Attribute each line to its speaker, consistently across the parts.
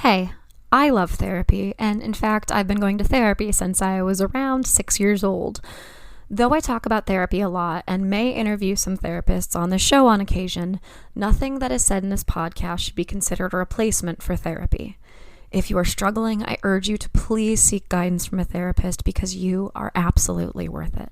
Speaker 1: Hey, I love therapy, and in fact, I've been going to therapy since I was around 6 years old. Though I talk about therapy a lot and may interview some therapists on the show on occasion, nothing that is said in this podcast should be considered a replacement for therapy. If you are struggling, I urge you to please seek guidance from a therapist because you are absolutely worth it.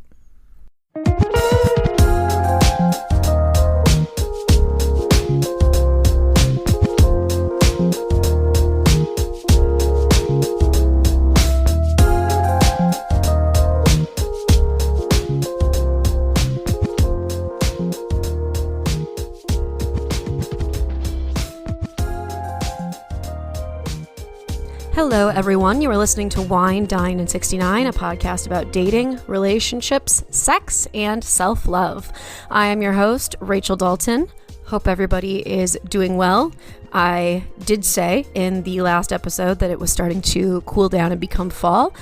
Speaker 1: Hello, everyone. You are listening to Wine, Dine, and 69, a podcast about dating, relationships, sex, and self-love. I am your host, Rachel Dalton. Hope everybody is doing well. I did say in the last episode that it was starting to cool down and become fall.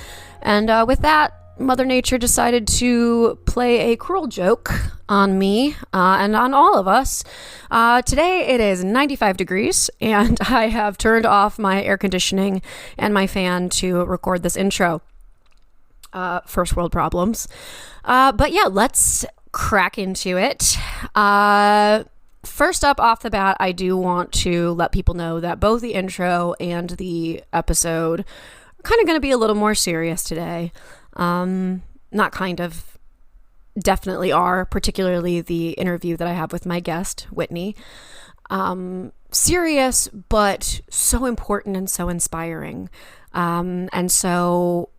Speaker 1: And with that, Mother Nature decided to play a cruel joke on me and on all of us. Today it is 95 degrees and I have turned off my air conditioning and my fan to record this intro. First world problems. But yeah, let's crack into it. First up off the bat, I do want to let people know that both the intro and the episode are kind of going to be a little more serious today. Not kind of, definitely are, particularly the interview that I have with my guest, Whitney. Serious, but so important and so inspiring. And so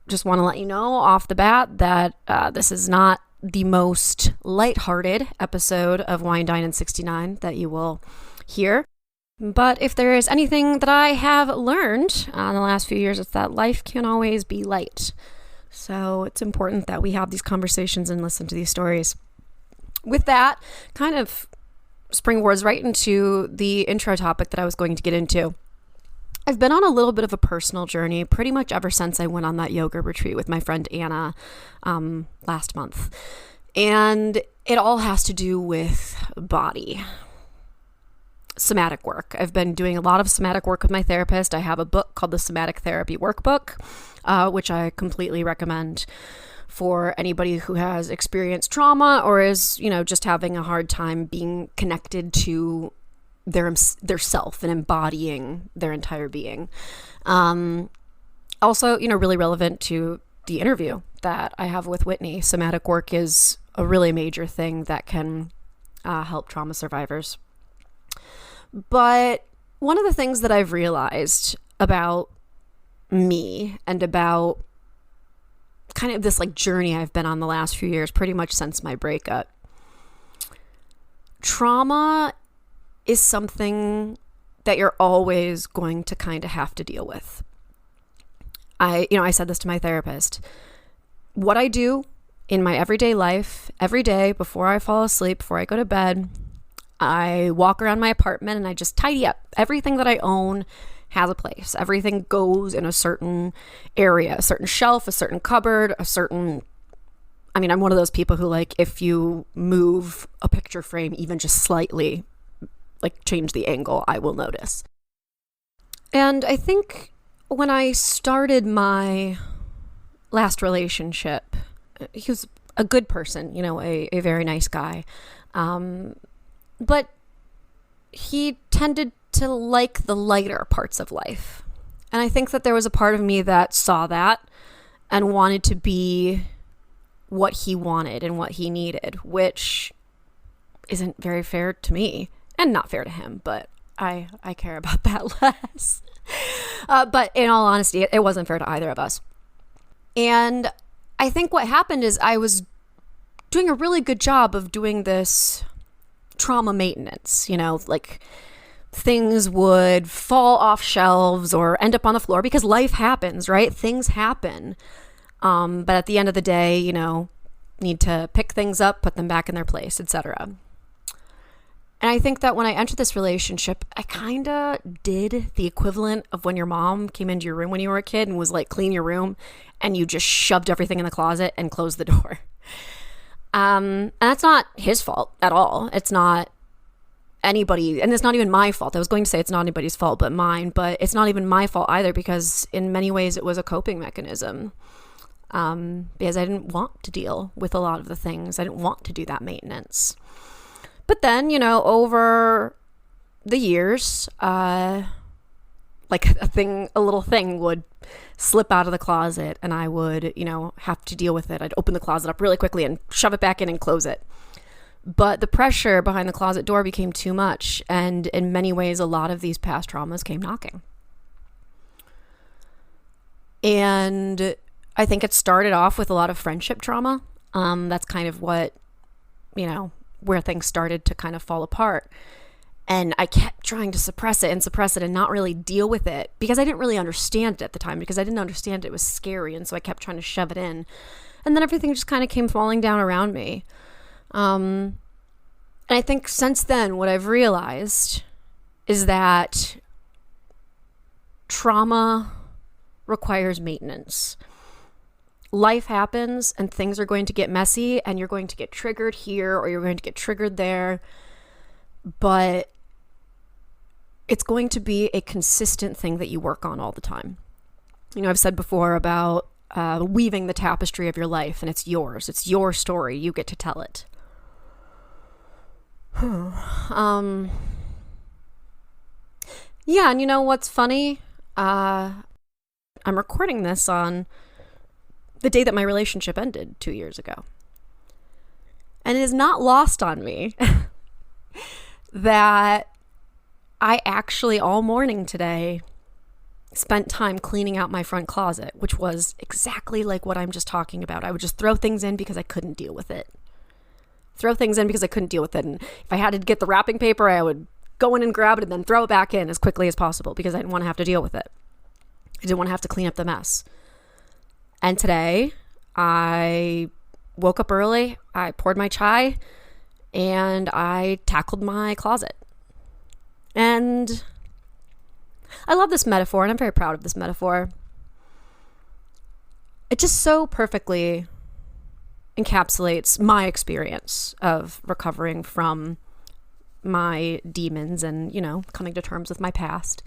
Speaker 1: just want to let you know off the bat that this is not the most lighthearted episode of Wine, Dine, and 69 that you will hear. But if there is anything that I have learned in the last few years, it's that life can't always be light. So it's important that we have these conversations and listen to these stories. With that, kind of springboards right into the intro topic that I was going to get into. I've been on a little bit of a personal journey pretty much ever since I went on that yoga retreat with my friend Anna last month. And it all has to do with body. Somatic work. I've been doing a lot of somatic work with my therapist. I have a book called the Somatic Therapy Workbook, which I completely recommend for anybody who has experienced trauma or is, just having a hard time being connected to their self and embodying their entire being. Also, really relevant to the interview that I have with Whitney. Somatic work is a really major thing that can help trauma survivors. But one of the things that I've realized about me and about kind of this journey I've been on the last few years, pretty much since my breakup, trauma is something that you're always going to kind of have to deal with. I said this to my therapist. What I do in my everyday life, every day before I fall asleep, before I go to bed, I walk around my apartment and I just tidy up. Everything that I own has a place. Everything goes in a certain area, a certain shelf, a certain cupboard, I'm one of those people who if you move a picture frame even just slightly, change the angle, I will notice. And I think when I started my last relationship, he was a good person, a very nice guy. But he tended to like the lighter parts of life. And I think that there was a part of me that saw that and wanted to be what he wanted and what he needed, which isn't very fair to me and not fair to him, but I care about that less. But in all honesty, it wasn't fair to either of us. And I think what happened is I was doing a really good job of doing this trauma maintenance, things would fall off shelves or end up on the floor because life happens, right? Things happen. But at the end of the day, need to pick things up, put them back in their place, etc. And I think that when I entered this relationship, I kind of did the equivalent of when your mom came into your room when you were a kid and was clean your room and you just shoved everything in the closet and closed the door. And that's not his fault at all. It's not anybody, and it's not even my fault. I was going to say it's not anybody's fault but mine, but it's not even my fault either, because in many ways it was a coping mechanism. Because I didn't want to deal with a lot of the things. I didn't want to do that maintenance. But then, over the years, like a little thing would slip out of the closet, and I would, have to deal with it. I'd open the closet up really quickly and shove it back in and close it. But the pressure behind the closet door became too much, and in many ways, a lot of these past traumas came knocking. And I think it started off with a lot of friendship trauma. That's kind of what, where things started to kind of fall apart. And I kept trying to suppress it and not really deal with it, because I didn't really understand it at the time, because I didn't understand it was scary. And so I kept trying to shove it in. And then everything just kind of came falling down around me. And I think since then, what I've realized is that trauma requires maintenance. Life happens and things are going to get messy, and you're going to get triggered here or you're going to get triggered there. But it's going to be a consistent thing that you work on all the time. I've said before about weaving the tapestry of your life, and it's yours. It's your story. You get to tell it. Yeah, and you know what's funny? I'm recording this on the day that my relationship ended 2 years ago. And it is not lost on me that I actually all morning today spent time cleaning out my front closet, which was exactly like what I'm just talking about. I would just throw things in because I couldn't deal with it. And if I had to get the wrapping paper, I would go in and grab it and then throw it back in as quickly as possible, because I didn't want to have to deal with it. I didn't want to have to clean up the mess. And today I woke up early, I poured my chai, and I tackled my closet. And I love this metaphor, and I'm very proud of this metaphor. It just so perfectly encapsulates my experience of recovering from my demons and, coming to terms with my past.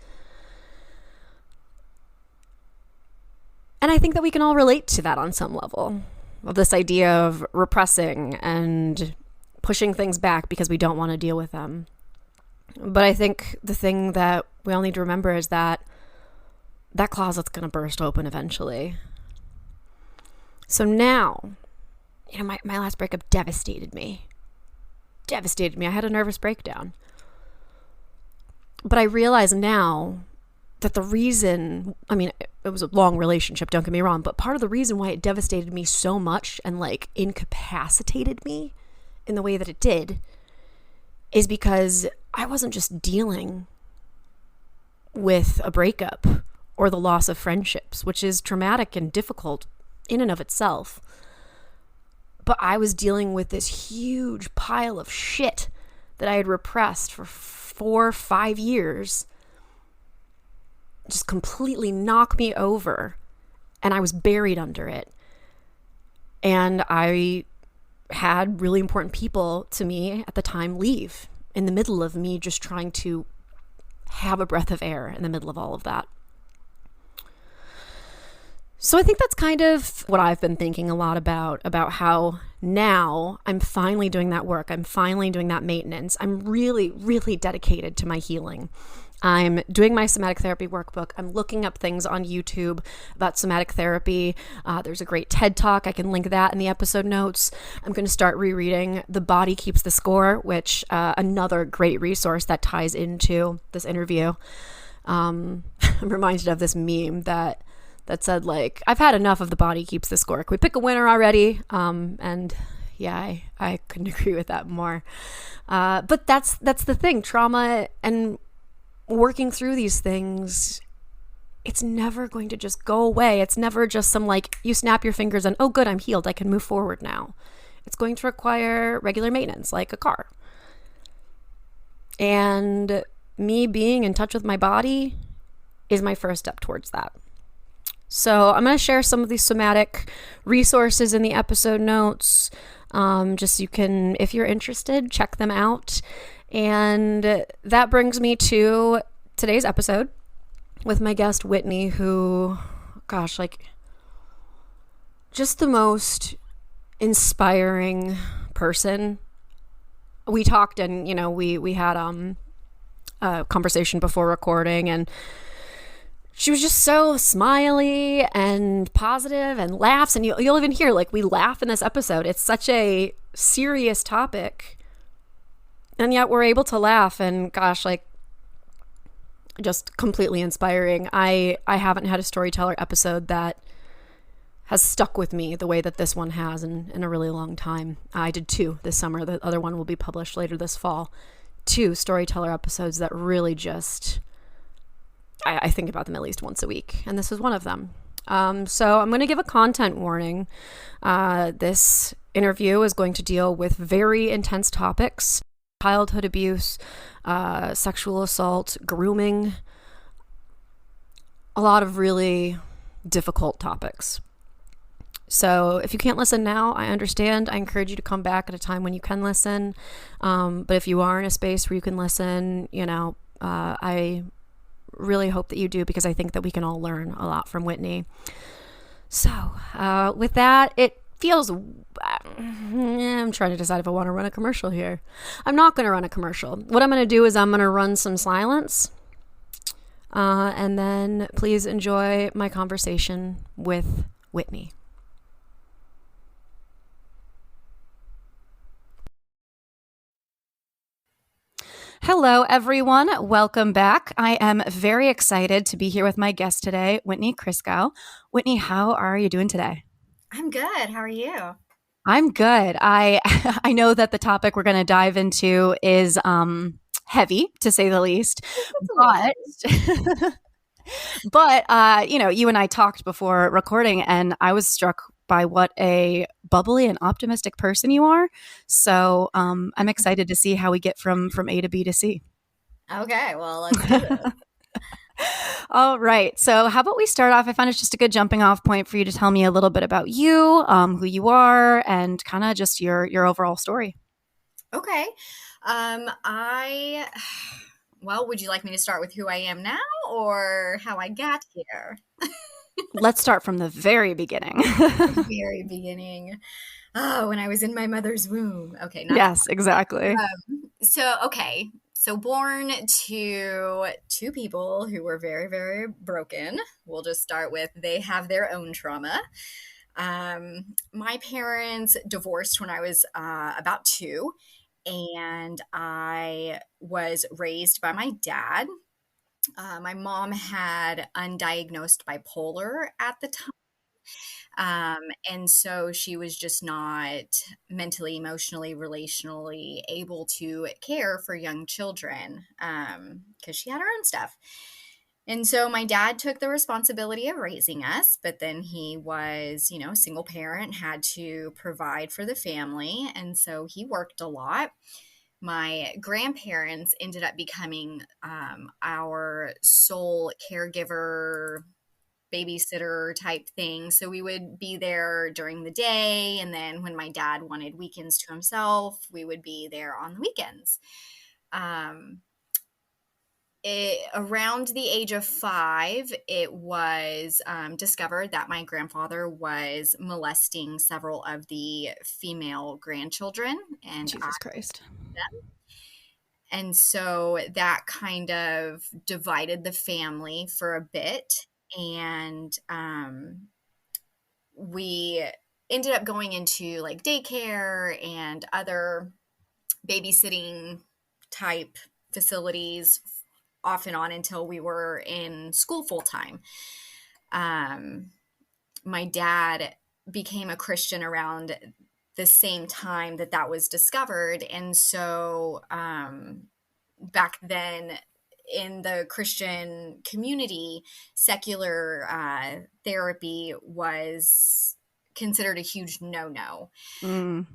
Speaker 1: And I think that we can all relate to that on some level, of this idea of repressing and pushing things back because we don't want to deal with them. But I think the thing that we all need to remember is that that closet's going to burst open eventually. So now, my last breakup devastated me. I had a nervous breakdown. But I realize now that the reason, it was a long relationship, don't get me wrong, but part of the reason why it devastated me so much and incapacitated me in the way that it did is because I wasn't just dealing with a breakup or the loss of friendships, which is traumatic and difficult in and of itself. But I was dealing with this huge pile of shit that I had repressed for 4 or 5 years, just completely knock me over, and I was buried under it. And I had really important people to me at the time leave in the middle of me just trying to have a breath of air in the middle of all of that. So I think that's kind of what I've been thinking a lot about how now I'm finally doing that work. I'm finally doing that maintenance. I'm really, really dedicated to my healing. I'm doing my somatic therapy workbook. I'm looking up things on YouTube about somatic therapy. There's a great TED Talk. I can link that in the episode notes. I'm going to start rereading The Body Keeps the Score, which another great resource that ties into this interview. I'm reminded of this meme that said, I've had enough of The Body Keeps the Score. Can we pick a winner already? And yeah, I couldn't agree with that more. But that's the thing. Trauma and working through these things, it's never going to just go away. It's never just some you snap your fingers and, oh, good, I'm healed. I can move forward now. It's going to require regular maintenance, like a car. And me being in touch with my body is my first step towards that. So I'm going to share some of these somatic resources in the episode notes. Just so you can, if you're interested, check them out. And that brings me to today's episode with my guest, Whitney, who, gosh, like, just the most inspiring person. We talked and, we had a conversation before recording, and she was just so smiley and positive and laughs. And you'll even hear, like, we laugh in this episode. It's such a serious topic, and yet we're able to laugh. And gosh, like, just completely inspiring. I haven't had a storyteller episode that has stuck with me the way that this one has in a really long time. I did 2 this summer. The other one will be published later this fall. 2 storyteller episodes that really just, I think about them at least once a week, and this is one of them. So I'm going to give a content warning. This interview is going to deal with very intense topics: childhood abuse, sexual assault, grooming, a lot of really difficult topics. So if you can't listen now, I understand. I encourage you to come back at a time when you can listen. But if you are in a space where you can listen, I really hope that you do, because I think that we can all learn a lot from Whitney. So with that, it feels, I'm trying to decide if I want to run a commercial here. I'm not going to run a commercial. What I'm going to do is I'm going to run some silence. And then please enjoy my conversation with Whitney. Hello, everyone. Welcome back. I am very excited to be here with my guest today, Whitney Crisco. Whitney, how are you doing today?
Speaker 2: I'm good. How are you?
Speaker 1: I'm good. I I know that the topic we're going to dive into is heavy, to say the least, but you and I talked before recording, and I was struck by what a bubbly and optimistic person you are. So I'm excited to see how we get from A to B to C.
Speaker 2: Okay, well, let's do this.
Speaker 1: All right. So how about we start off? I found it's just a good jumping off point for you to tell me a little bit about you, who you are, and kind of just your overall story.
Speaker 2: Okay. I, well, would you like me to start with who I am now or how I got here?
Speaker 1: Let's start from the very beginning.
Speaker 2: The very beginning. Oh, when I was in my mother's womb. Okay, not
Speaker 1: Yes, exactly.
Speaker 2: okay. So born to 2 people who were very, very broken. We'll just start with they have their own trauma. My parents divorced when I was about 2, and I was raised by my dad. My mom had undiagnosed bipolar at the time. Um, and so she was just not mentally, emotionally, relationally able to care for young children because she had her own stuff. And so my dad took the responsibility of raising us, but then he was, a single parent, had to provide for the family. And so he worked a lot. My grandparents ended up becoming our sole caregiver, babysitter type thing. So we would be there during the day. And then when my dad wanted weekends to himself, we would be there on the weekends. Around the age of 5, it was discovered that my grandfather was molesting several of the female grandchildren,
Speaker 1: Jesus Christ.
Speaker 2: and so that kind of divided the family for a bit, and we ended up going into like daycare and other babysitting type facilities off and on until we were in school full time. My dad became a Christian around the same time that was discovered. And so back then in the Christian community, secular therapy was considered a huge no-no.
Speaker 1: Mm.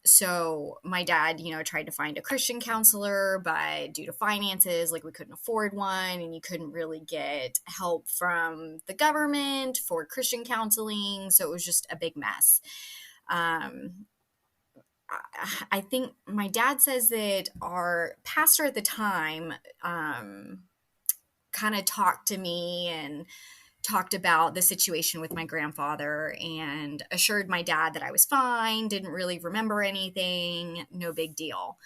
Speaker 2: So my dad, tried to find a Christian counselor, but due to finances, like we couldn't afford one, and you couldn't really get help from the government for Christian counseling. So it was just a big mess. I think my dad says that our pastor at the time kind of talked to me and talked about the situation with my grandfather and assured my dad that I was fine, didn't really remember anything, no big deal.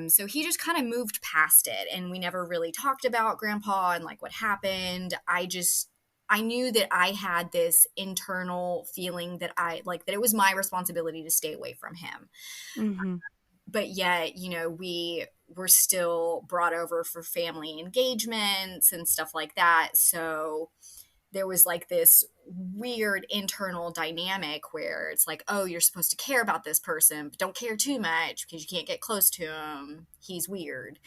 Speaker 2: So he just kind of moved past it, and we never really talked about grandpa and like what happened. I knew that I had this internal feeling that that it was my responsibility to stay away from him.
Speaker 1: Mm-hmm.
Speaker 2: But yet, we were still brought over for family engagements and stuff like that. So there was like this weird internal dynamic where it's like, oh, you're supposed to care about this person, but don't care too much because you can't get close to him. He's weird.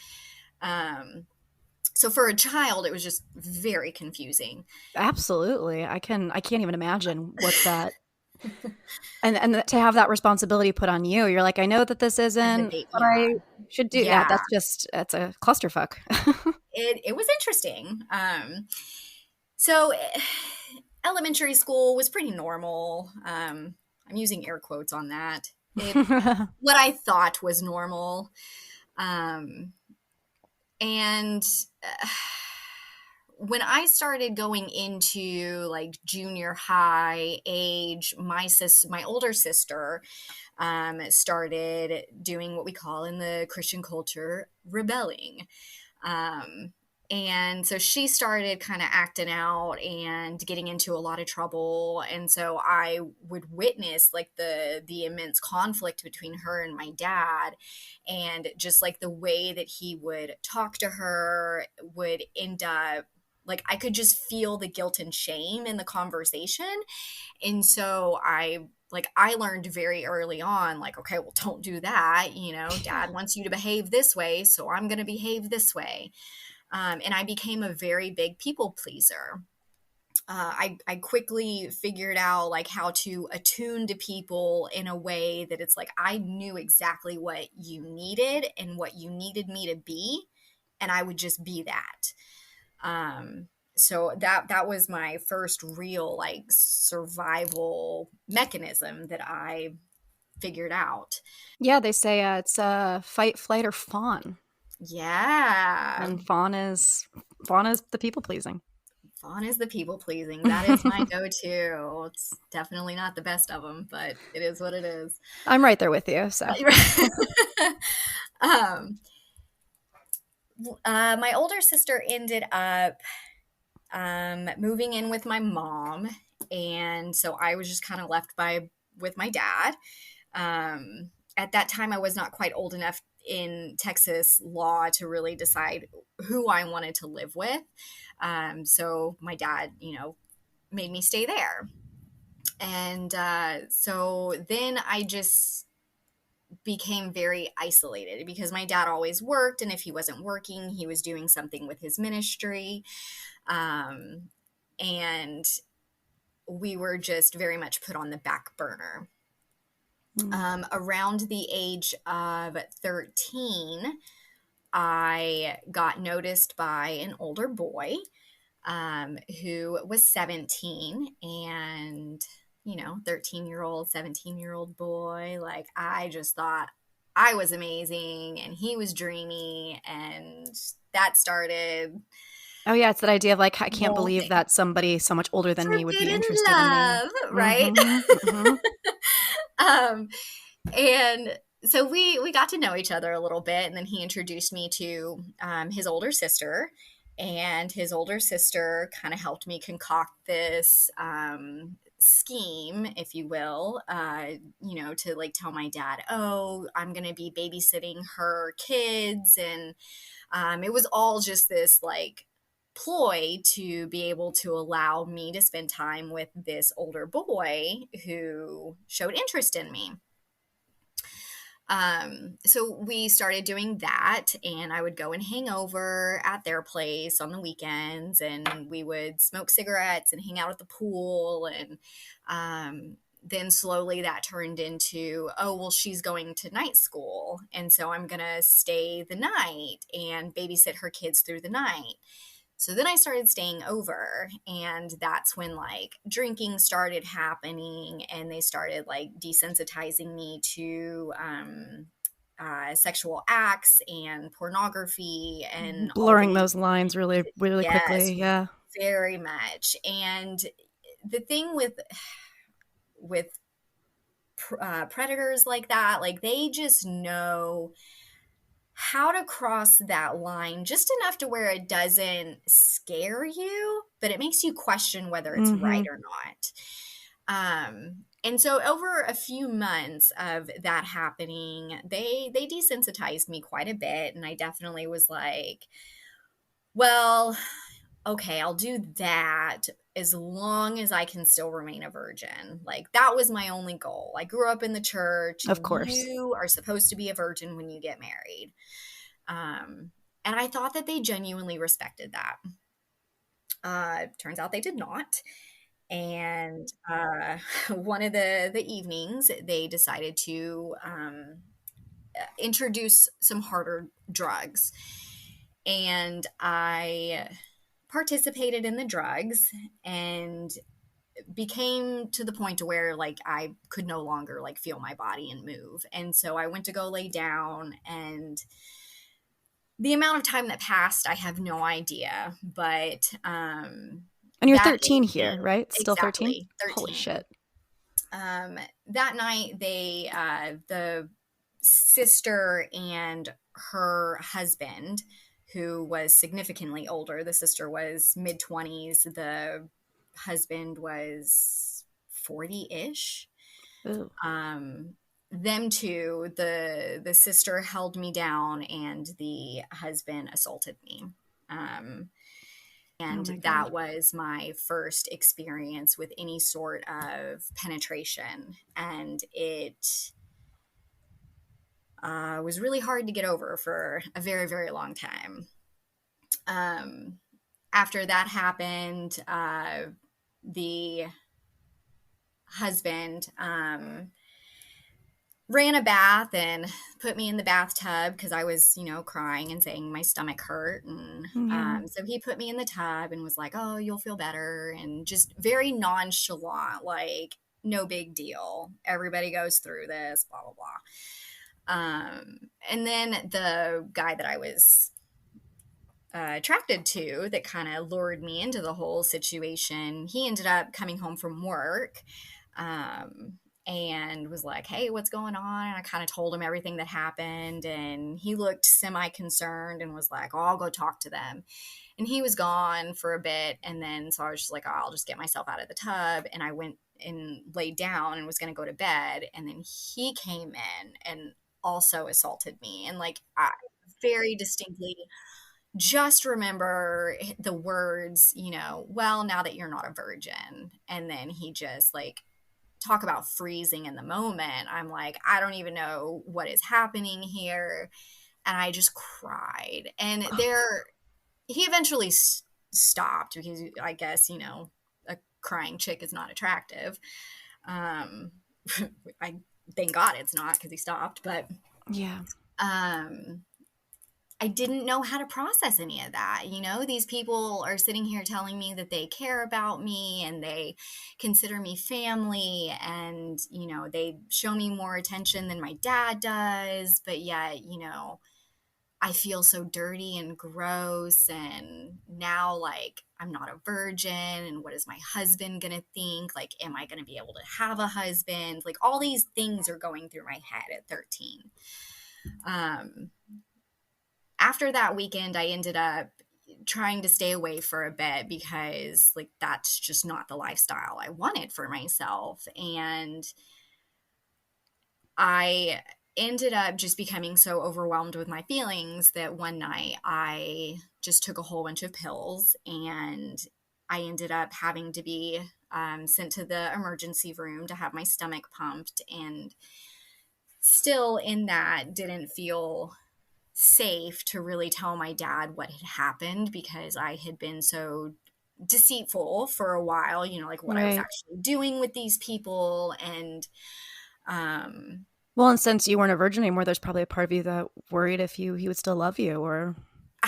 Speaker 2: So for a child, it was just very confusing.
Speaker 1: Absolutely. I can't even imagine what that and to have that responsibility put on you. You're like, I know that this isn't what
Speaker 2: Yeah.
Speaker 1: I should do. Yeah,
Speaker 2: Yeah.
Speaker 1: that's a clusterfuck.
Speaker 2: It was interesting. So elementary school was pretty normal. I'm using air quotes on that. What I thought was normal. And when I started going into like junior high age, my older sister started doing what we call in the Christian culture rebelling. Um, and so she started kind of acting out and getting into a lot of trouble. And so I would witness like the immense conflict between her and my dad, and just like the way that he would talk to her would end up like I could just feel the guilt and shame in the conversation. And so I learned very early on, like, okay, well, don't do that. Dad wants you to behave this way, so I'm going to behave this way. And I became a very big people pleaser. I quickly figured out like how to attune to people in a way that it's like I knew exactly what you needed and what you needed me to be, and I would just be that. So that was my first real like survival mechanism that I figured out.
Speaker 1: Yeah, they say it's fight, flight, or fawn,
Speaker 2: Yeah.
Speaker 1: and fawn is the people pleasing.
Speaker 2: Fawn is the people pleasing. That is my go-to. It's definitely not the best of them, but it is what it is.
Speaker 1: I'm right there with you. So
Speaker 2: um, my older sister ended up moving in with my mom, and so I was just kind of left with my dad. At that time, I was not quite old enough in Texas law to really decide who I wanted to live with. So my dad, made me stay there. And so then I just became very isolated because my dad always worked. And if he wasn't working, he was doing something with his ministry. And we were just very much put on the back burner. Around the age of 13, I got noticed by an older boy who was 17, and 13-year-old 17-year-old boy, like I just thought I was amazing and he was dreamy, and that started.
Speaker 1: Oh yeah, it's that idea of like I can't
Speaker 2: Whole
Speaker 1: believe
Speaker 2: thing.
Speaker 1: that somebody so much older than me would be
Speaker 2: Forbidden
Speaker 1: interested
Speaker 2: love,
Speaker 1: in me.
Speaker 2: right?
Speaker 1: Mm-hmm.
Speaker 2: And so we got to know each other a little bit, and then he introduced me to his older sister, and his older sister kind of helped me concoct this scheme, if you will, to like tell my dad, oh, I'm going to be babysitting her kids. And it was all just this like ploy to be able to allow me to spend time with this older boy who showed interest in me. So we started doing that, and I would go and hang over at their place on the weekends, and we would smoke cigarettes and hang out at the pool. And then slowly that turned into, oh, well, she's going to night school, and so I'm going to stay the night and babysit her kids through the night. So then I started staying over, and that's when like drinking started happening, and they started like desensitizing me to sexual acts and pornography and all
Speaker 1: Blurring
Speaker 2: these.
Speaker 1: those lines really, really quickly.
Speaker 2: Yes,
Speaker 1: Yeah.
Speaker 2: very much. And the thing with predators like that, like they just know how to cross that line just enough to where it doesn't scare you, but it makes you question whether it's right
Speaker 1: Mm-hmm.
Speaker 2: or not. And so over a few months of that happening, they desensitized me quite a bit, and I definitely was like, well, okay, I'll do that as long as I can still remain a virgin. Like that was my only goal. I grew up in the church,
Speaker 1: Of
Speaker 2: and
Speaker 1: course.
Speaker 2: you are supposed to be a virgin when you get married. And I thought that they genuinely respected that. Turns out they did not. And one of the evenings, they decided to introduce some harder drugs. And I participated in the drugs and became to the point to where like I could no longer like feel my body and move. And so I went to go lay down, and the amount of time that passed, I have no idea, but
Speaker 1: And you're
Speaker 2: that
Speaker 1: 13 here,
Speaker 2: evening,
Speaker 1: right? Still 13?
Speaker 2: exactly
Speaker 1: Holy
Speaker 2: 13.
Speaker 1: shit.
Speaker 2: That night, the sister and her husband, who was significantly older, the sister was mid 20s, the husband was 40-ish.
Speaker 1: Ooh.
Speaker 2: Um, them two, the sister held me down, and the husband assaulted me. Um,
Speaker 1: Oh
Speaker 2: and
Speaker 1: my God.
Speaker 2: that was my first experience with any sort of penetration, and it was really hard to get over for a very, very long time. Um, After that happened, the husband ran a bath and put me in the bathtub because I was, crying and saying my stomach hurt. And
Speaker 1: Yeah.
Speaker 2: so he put me in the tub and was like, oh, you'll feel better. And just very nonchalant, like, no big deal. Everybody goes through this, blah, blah, blah. And then the guy that I was attracted to that kind of lured me into the whole situation, he ended up coming home from work. And was like, hey, what's going on? And I kind of told him everything that happened. And he looked semi concerned and was like, oh, I'll go talk to them. And he was gone for a bit. And then so I was just like, oh, I'll just get myself out of the tub. And I went and laid down and was going to go to bed. And then he came in and also assaulted me. And like, I very distinctly just remember the words, well, now that you're not a virgin. And then he just like, talk about freezing in the moment. I'm like, I don't even know what is happening here. And I just cried. And he eventually stopped because I guess, a crying chick is not attractive. Um, I thank God it's not because he stopped. But
Speaker 1: Yeah.
Speaker 2: I didn't know how to process any of that. These people are sitting here telling me that they care about me and they consider me family, and, they show me more attention than my dad does. But yet, I feel so dirty and gross. And now, like, I'm not a virgin. And what is my husband going to think? Like, am I going to be able to have a husband? Like, all these things are going through my head at 13. After that weekend, I ended up trying to stay away for a bit because like that's just not the lifestyle I wanted for myself. And I ended up just becoming so overwhelmed with my feelings that one night I just took a whole bunch of pills, and I ended up having to be sent to the emergency room to have my stomach pumped. And still in that, didn't feel safe to really tell my dad what had happened because I had been so deceitful for a while, like what I was
Speaker 1: Right.
Speaker 2: actually doing with these people. And
Speaker 1: Well, and since you weren't a virgin anymore, there's probably a part of you that worried if he would still love you or.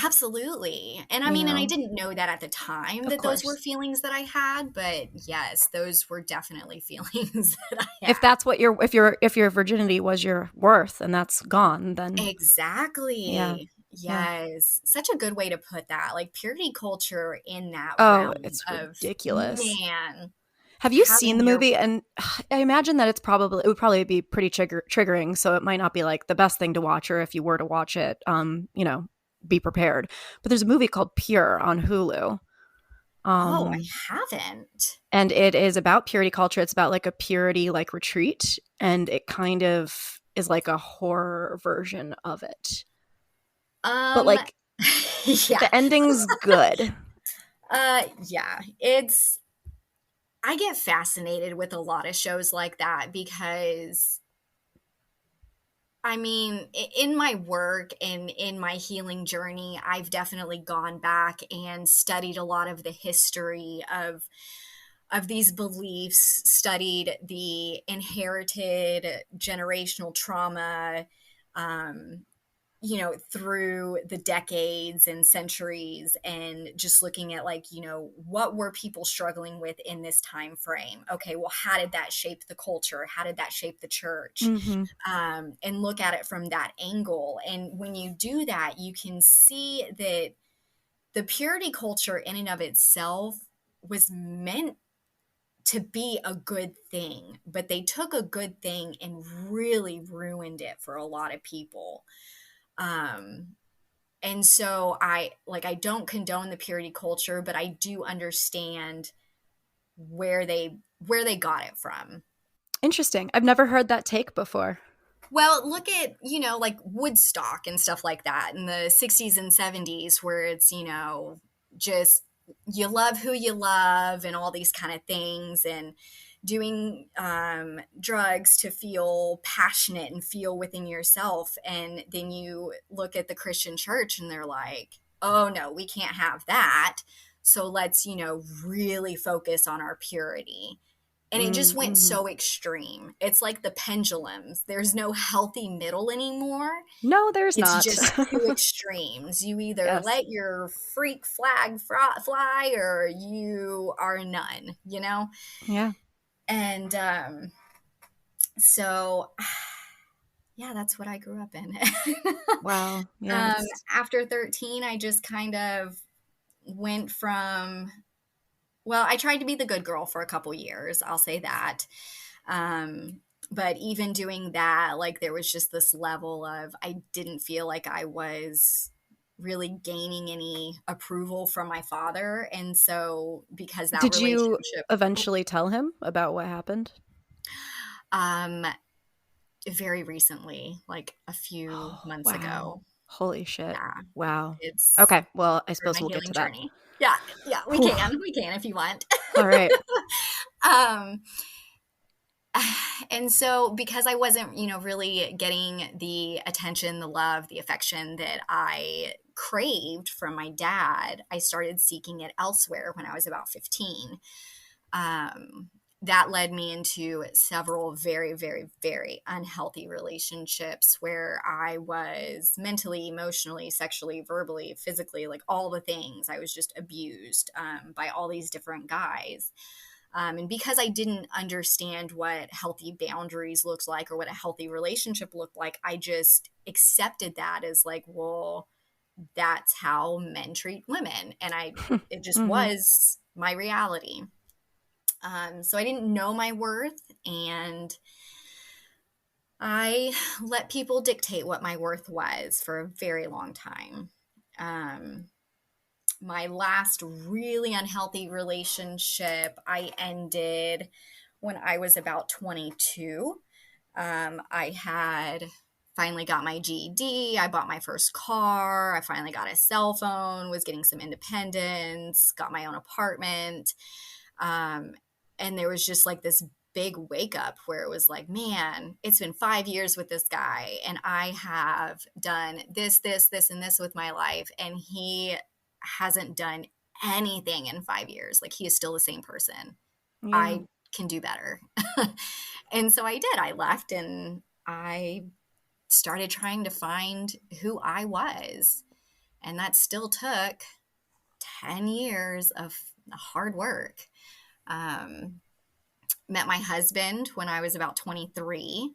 Speaker 2: Absolutely. And I
Speaker 1: you
Speaker 2: mean, and I
Speaker 1: know?
Speaker 2: didn't know that at the time
Speaker 1: Of
Speaker 2: that those were
Speaker 1: course.
Speaker 2: feelings that I had, but yes, those were definitely feelings that I
Speaker 1: If
Speaker 2: had.
Speaker 1: that's what if your virginity was your worth and that's gone, then yeah.
Speaker 2: Exactly.
Speaker 1: Yeah.
Speaker 2: Yes. Such a good way to put that. Like purity culture in that
Speaker 1: Oh,
Speaker 2: realm
Speaker 1: it's
Speaker 2: of
Speaker 1: ridiculous.
Speaker 2: man
Speaker 1: Have you seen
Speaker 2: having
Speaker 1: the
Speaker 2: your
Speaker 1: movie? And I imagine that it would probably be pretty triggering, so it might not be like the best thing to watch, or if you were to watch it, be prepared. But there's a movie called Pure on Hulu.
Speaker 2: oh, I
Speaker 1: Um
Speaker 2: haven't.
Speaker 1: and it is about purity culture. It's about like a purity like retreat, and it kind of is like a horror version of it. But
Speaker 2: Um
Speaker 1: like
Speaker 2: yeah.
Speaker 1: the ending's good.
Speaker 2: Yeah. It's I get fascinated with a lot of shows like that because I mean, in my work and in my healing journey, I've definitely gone back and studied a lot of the history of these beliefs, studied the inherited generational trauma, um, through the decades and centuries, and just looking at, like, what were people struggling with in this time frame? Okay, well, how did that shape the culture? How did that shape the church?
Speaker 1: Hmm.
Speaker 2: And look at it from that angle. And when you do that, you can see that the purity culture in and of itself was meant to be a good thing, but they took a good thing and really ruined it for a lot of people. Um, and so I don't condone the purity culture, but I do understand where they got it from.
Speaker 1: Interesting. I've never heard that take before.
Speaker 2: Well, look at, like Woodstock and stuff like that in the 60s and 70s, where it's, just you love who you love and all these kind of things, and doing drugs to feel passionate and feel within yourself. And then you look at the Christian church and they're like, oh no, we can't have that. So let's, really focus on our purity. And it just went
Speaker 1: Mm-hmm.
Speaker 2: so extreme. It's like the pendulums. There's no healthy middle anymore.
Speaker 1: No, there's
Speaker 2: It's
Speaker 1: not.
Speaker 2: just two extremes. You either
Speaker 1: Yes.
Speaker 2: let your freak flag fly or you are none,
Speaker 1: Yeah.
Speaker 2: And so, yeah, that's what I grew up in.
Speaker 1: Wow. Yes.
Speaker 2: After 13, I just kind of went from, well, I tried to be the good girl for a couple years. I'll say that. Um, but even doing that, like, there was just this level of, I didn't feel like I was really gaining any approval from my father. And so, because that
Speaker 1: Did you
Speaker 2: relationship,
Speaker 1: eventually tell him about what happened?
Speaker 2: um, very recently, like a few
Speaker 1: Oh,
Speaker 2: months
Speaker 1: wow.
Speaker 2: ago.
Speaker 1: Holy shit.
Speaker 2: Yeah,
Speaker 1: Wow.
Speaker 2: it's
Speaker 1: Okay. Well, I
Speaker 2: part of
Speaker 1: suppose
Speaker 2: my
Speaker 1: we'll get to
Speaker 2: healing
Speaker 1: that.
Speaker 2: journey. Yeah, yeah, we
Speaker 1: Whew.
Speaker 2: can. We can if you want.
Speaker 1: All right.
Speaker 2: um, and so, because I wasn't, really getting the attention, the love, the affection that I craved from my dad, I started seeking it elsewhere when I was about 15. Um, that led me into several very, very, very unhealthy relationships where I was mentally, emotionally, sexually, verbally, physically, like all the things. I was just abused by all these different guys. And because I didn't understand what healthy boundaries looked like or what a healthy relationship looked like, I just accepted that as like, well, that's how men treat women. And it just
Speaker 1: Hmm.
Speaker 2: was my reality. So I didn't know my worth, and I let people dictate what my worth was for a very long time. Um, my last really unhealthy relationship I ended when I was about 22. I had finally got my GED. I bought my first car. I finally got a cell phone, was getting some independence, got my own apartment. Um, and there was just like this big wake up where it was like, man, it's been 5 years with this guy, and I have done this, and this with my life. And he hasn't done anything in 5 years. Like, he is still the same person.
Speaker 1: Yeah.
Speaker 2: I can do better. And so I did. I left and I started trying to find who I was. And that still took 10 years of hard work. Met my husband when I was about 23.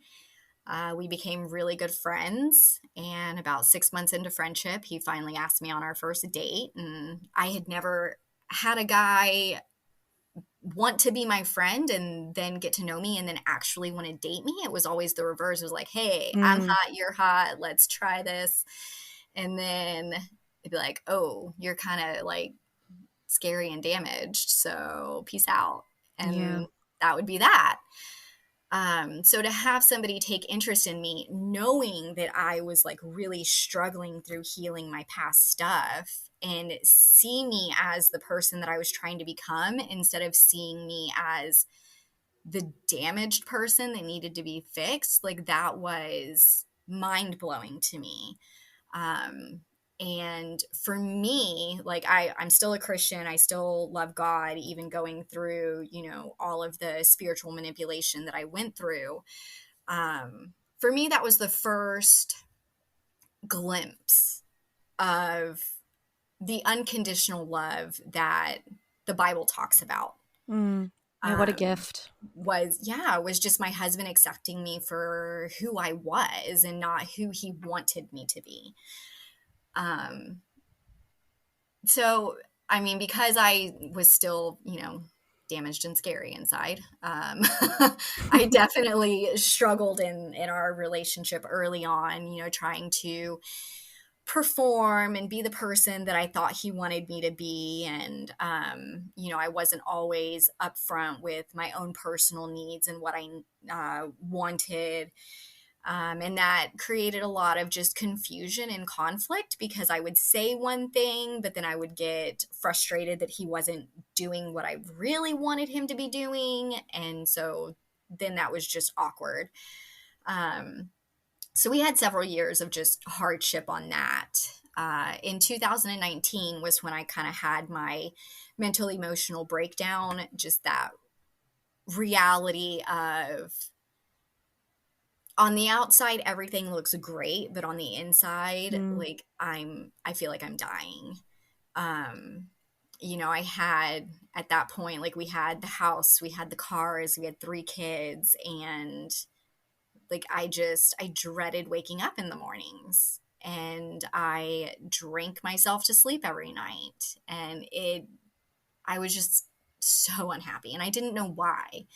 Speaker 2: We became really good friends. And about 6 months into friendship, he finally asked me on our first date. And I had never had a guy want to be my friend and then get to know me and then actually want to date me. It was always the reverse. It was like, hey, I'm
Speaker 1: Mm.
Speaker 2: hot, you're hot, let's try this. And then it'd be like, oh, you're kind of like scary and damaged, so peace out.
Speaker 1: Yeah.
Speaker 2: And that would be that. So to have somebody take interest in me, knowing that I was like really struggling through healing my past stuff and see me as the person that I was trying to become instead of seeing me as the damaged person that needed to be fixed, like that was mind blowing to me. Um, and for me, like I'm still a Christian. I still love God, even going through, all of the spiritual manipulation that I went through. For me, that was the first glimpse of the unconditional love that the Bible talks about.
Speaker 1: Mm. Yeah, what a
Speaker 2: Um,
Speaker 1: gift.
Speaker 2: was just my husband accepting me for who I was and not who he wanted me to be. Um, so I mean, because I was still, damaged and scary inside, I definitely struggled in our relationship early on, trying to perform and be the person that I thought he wanted me to be. And, I wasn't always upfront with my own personal needs and what I wanted. And that created a lot of just confusion and conflict because I would say one thing, but then I would get frustrated that he wasn't doing what I really wanted him to be doing. And so then that was just awkward. So we had several years of just hardship on that. In 2019 was when I kind of had my mental emotional breakdown, just that reality of on the outside everything looks great, but on the inside,
Speaker 1: Mm.
Speaker 2: like I feel like I'm dying. Um, I had at that point, like we had the house, we had the cars, we had 3 kids, and like I dreaded waking up in the mornings. And I drank myself to sleep every night. And I was just so unhappy and I didn't know why.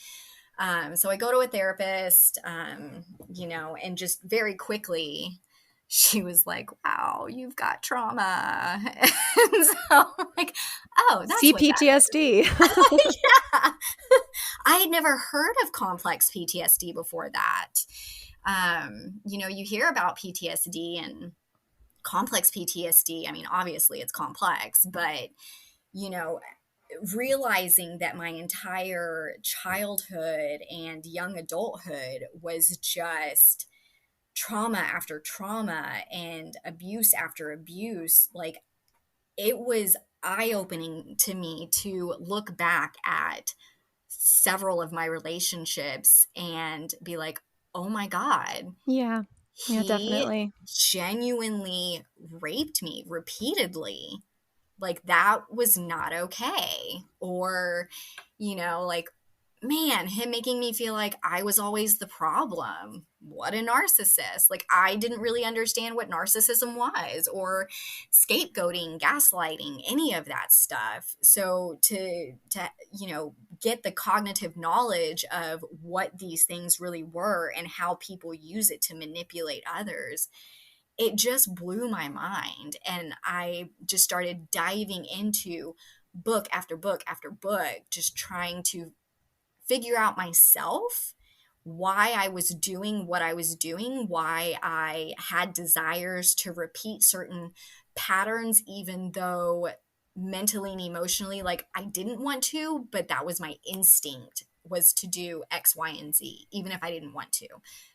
Speaker 2: So I go to a therapist, and just very quickly, she was like, wow, you've got trauma. And so I'm like, oh, that's what that
Speaker 1: CPTSD.
Speaker 2: is. Yeah. I had never heard of complex PTSD before that. You hear about PTSD and complex PTSD. I mean, obviously it's complex, but, you know, realizing that my entire childhood and young adulthood was just trauma after trauma and abuse after abuse, like it was eye opening to me to look back at several of my relationships and be like, oh my God,
Speaker 1: Yeah. Yeah,
Speaker 2: he
Speaker 1: definitely.
Speaker 2: genuinely raped me repeatedly. Like that was not okay. Or, like, man, him making me feel like I was always the problem. What a narcissist. Like I didn't really understand what narcissism was, or scapegoating, gaslighting, any of that stuff. So to get the cognitive knowledge of what these things really were and how people use it to manipulate others, it just blew my mind. And I just started diving into book after book after book, just trying to figure out myself, why I was doing what I was doing, why I had desires to repeat certain patterns, even though mentally and emotionally, like I didn't want to, but that was my instinct, was to do X, Y, and Z, even if I didn't want to,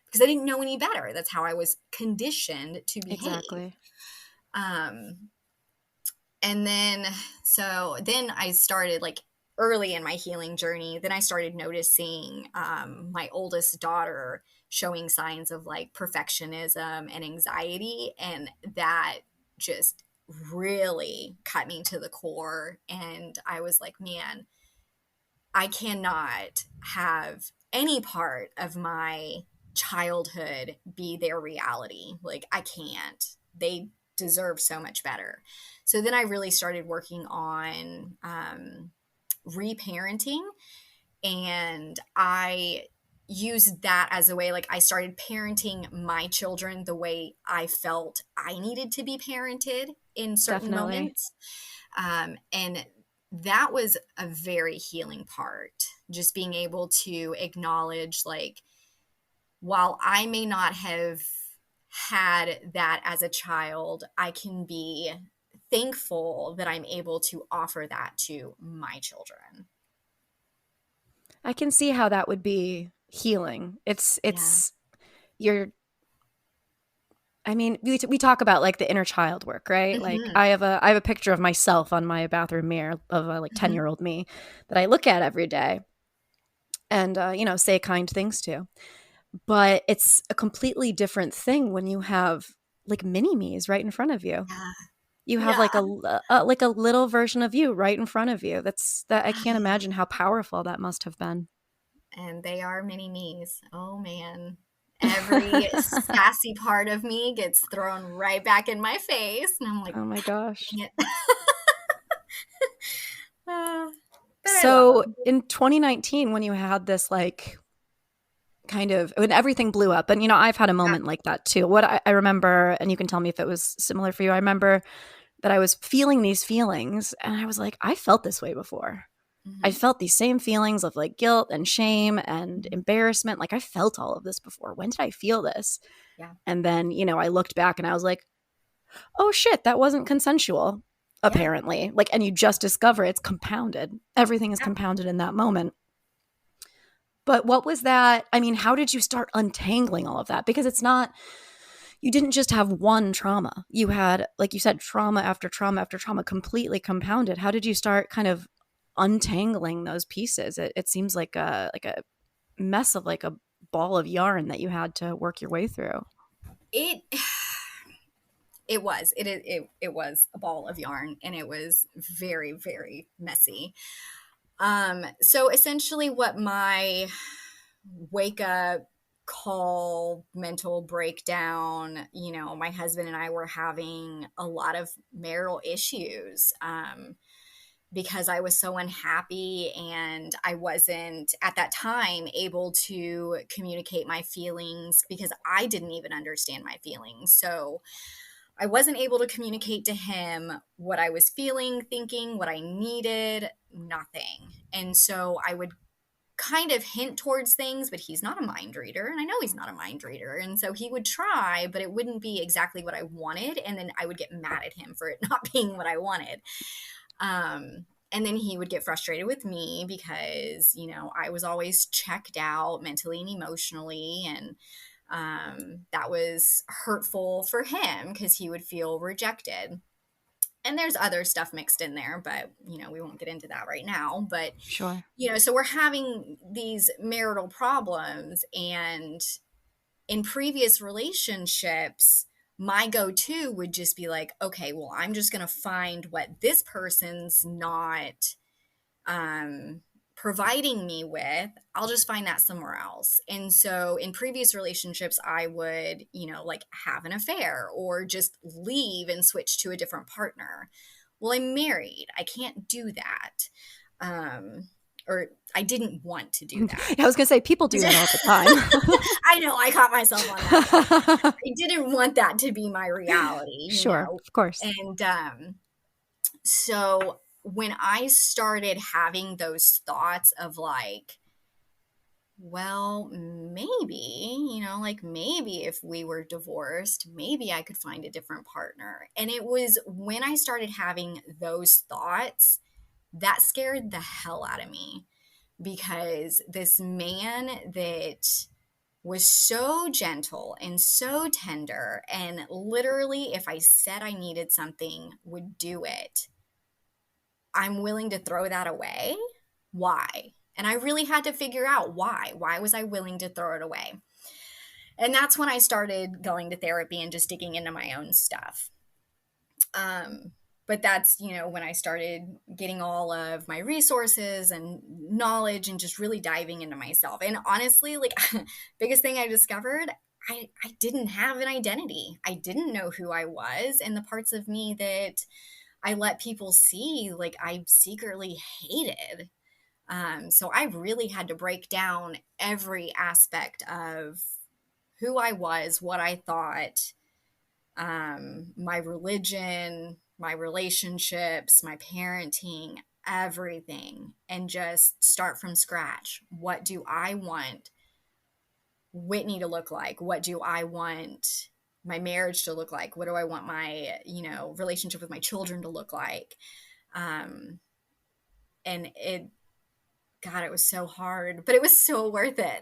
Speaker 2: because I didn't know any better. That's how I was conditioned to behave.
Speaker 1: Exactly.
Speaker 2: Um, and then, so then I started like early in my healing journey, then I started noticing my oldest daughter showing signs of like perfectionism and anxiety. And that just really cut me to the core. And I was like, man, I cannot have any part of my childhood be their reality. Like, I can't. They deserve so much better. So then I really started working on reparenting, and I used that as a way, like, I started parenting my children the way I felt I needed to be parented in certain
Speaker 1: Definitely.
Speaker 2: moments. And that was a very healing part, just being able to acknowledge, like, while I may not have had that as a child, I can be thankful that I'm able to offer that to my children.
Speaker 1: I can see how that would be healing.
Speaker 2: Yeah.
Speaker 1: It's you're I mean, we talk about like the inner child work, right? Like
Speaker 2: Hmm.
Speaker 1: I have a picture of myself on my bathroom mirror of like
Speaker 2: Hmm.
Speaker 1: 10-year-old me that I look at every day and say kind things to. But it's a completely different thing when you have like mini me's right in front of you.
Speaker 2: Yeah.
Speaker 1: You have
Speaker 2: Yeah.
Speaker 1: like a little version of you right in front of you. That I can't imagine how powerful that must have been.
Speaker 2: And they are mini me's. Oh man. Every sassy part of me gets thrown right back in my face. And I'm like,
Speaker 1: Oh my gosh.
Speaker 2: dang it. Uh, but I love
Speaker 1: So
Speaker 2: them.
Speaker 1: in 2019, when you had this like kind of when everything blew up, and I've had a
Speaker 2: Yeah.
Speaker 1: moment like that too. What I remember, and you can tell me if it was similar for you. I remember that I was feeling these feelings, and I was like, I felt this way before. I
Speaker 2: Hmm.
Speaker 1: felt these same feelings of like guilt and shame and embarrassment. Like I felt all of this before. When did I feel this?
Speaker 2: Yeah.
Speaker 1: And then, I looked back and I was like, oh shit, that wasn't consensual,
Speaker 2: Yeah.
Speaker 1: apparently. Like, and you just discover it's compounded. Everything is
Speaker 2: Yeah.
Speaker 1: compounded in that moment. But what was that? I mean, how did you start untangling all of that? Because it's not, you didn't just have one trauma. You had, like you said, trauma after trauma after trauma, completely compounded. How did you start kind of untangling those pieces? It seems like a mess of like a ball of yarn that you had to work your way through.
Speaker 2: It it was a ball of yarn, and it was very, very messy. So essentially what my wake up call, mental breakdown, my husband and I were having a lot of marital issues, because I was so unhappy, and I wasn't at that time able to communicate my feelings because I didn't even understand my feelings. So I wasn't able to communicate to him what I was feeling, thinking, what I needed, nothing. And so I would kind of hint towards things, but he's not a mind reader. And I know he's not a mind reader. And so he would try, but it wouldn't be exactly what I wanted. And then I would get mad at him for it not being what I wanted. And then he would get frustrated with me because, I was always checked out mentally and emotionally. And that was hurtful for him because he would feel rejected. And there's other stuff mixed in there, but we won't get into that right now. But
Speaker 1: Sure.
Speaker 2: so we're having these marital problems, and in previous relationships, my go-to would just be like, okay, well, I'm just going to find what this person's not um, providing me with. I'll just find that somewhere else. And so in previous relationships, I would, like, have an affair or just leave and switch to a different partner. Well, I'm married. I can't do that. Or I didn't want to do that.
Speaker 1: I was going to say, people do that all the time.
Speaker 2: I know, I caught myself on that one. I didn't want that to be my reality,
Speaker 1: Sure, of course.
Speaker 2: And so when I started having those thoughts of like, well, maybe, like, maybe if we were divorced, maybe I could find a different partner. And it was when I started having those thoughts that scared the hell out of me, because this man that was so gentle and so tender, and literally, if I said I needed something, would do it. I'm willing to throw that away. Why? And I really had to figure out why. Why was I willing to throw it away? And that's when I started going to therapy and just digging into my own stuff. Um, but that's, when I started getting all of my resources and knowledge and just really diving into myself. And honestly, like, biggest thing I discovered, I didn't have an identity. I didn't know who I was, and the parts of me that I let people see, like, I secretly hated. So I really had to break down every aspect of who I was, what I thought, my religion, my relationships, my parenting, everything, and just start from scratch. What do I want Whitney to look like? What do I want my marriage to look like? What do I want my, relationship with my children to look like? Um, and God, it was so hard, but it was so worth it.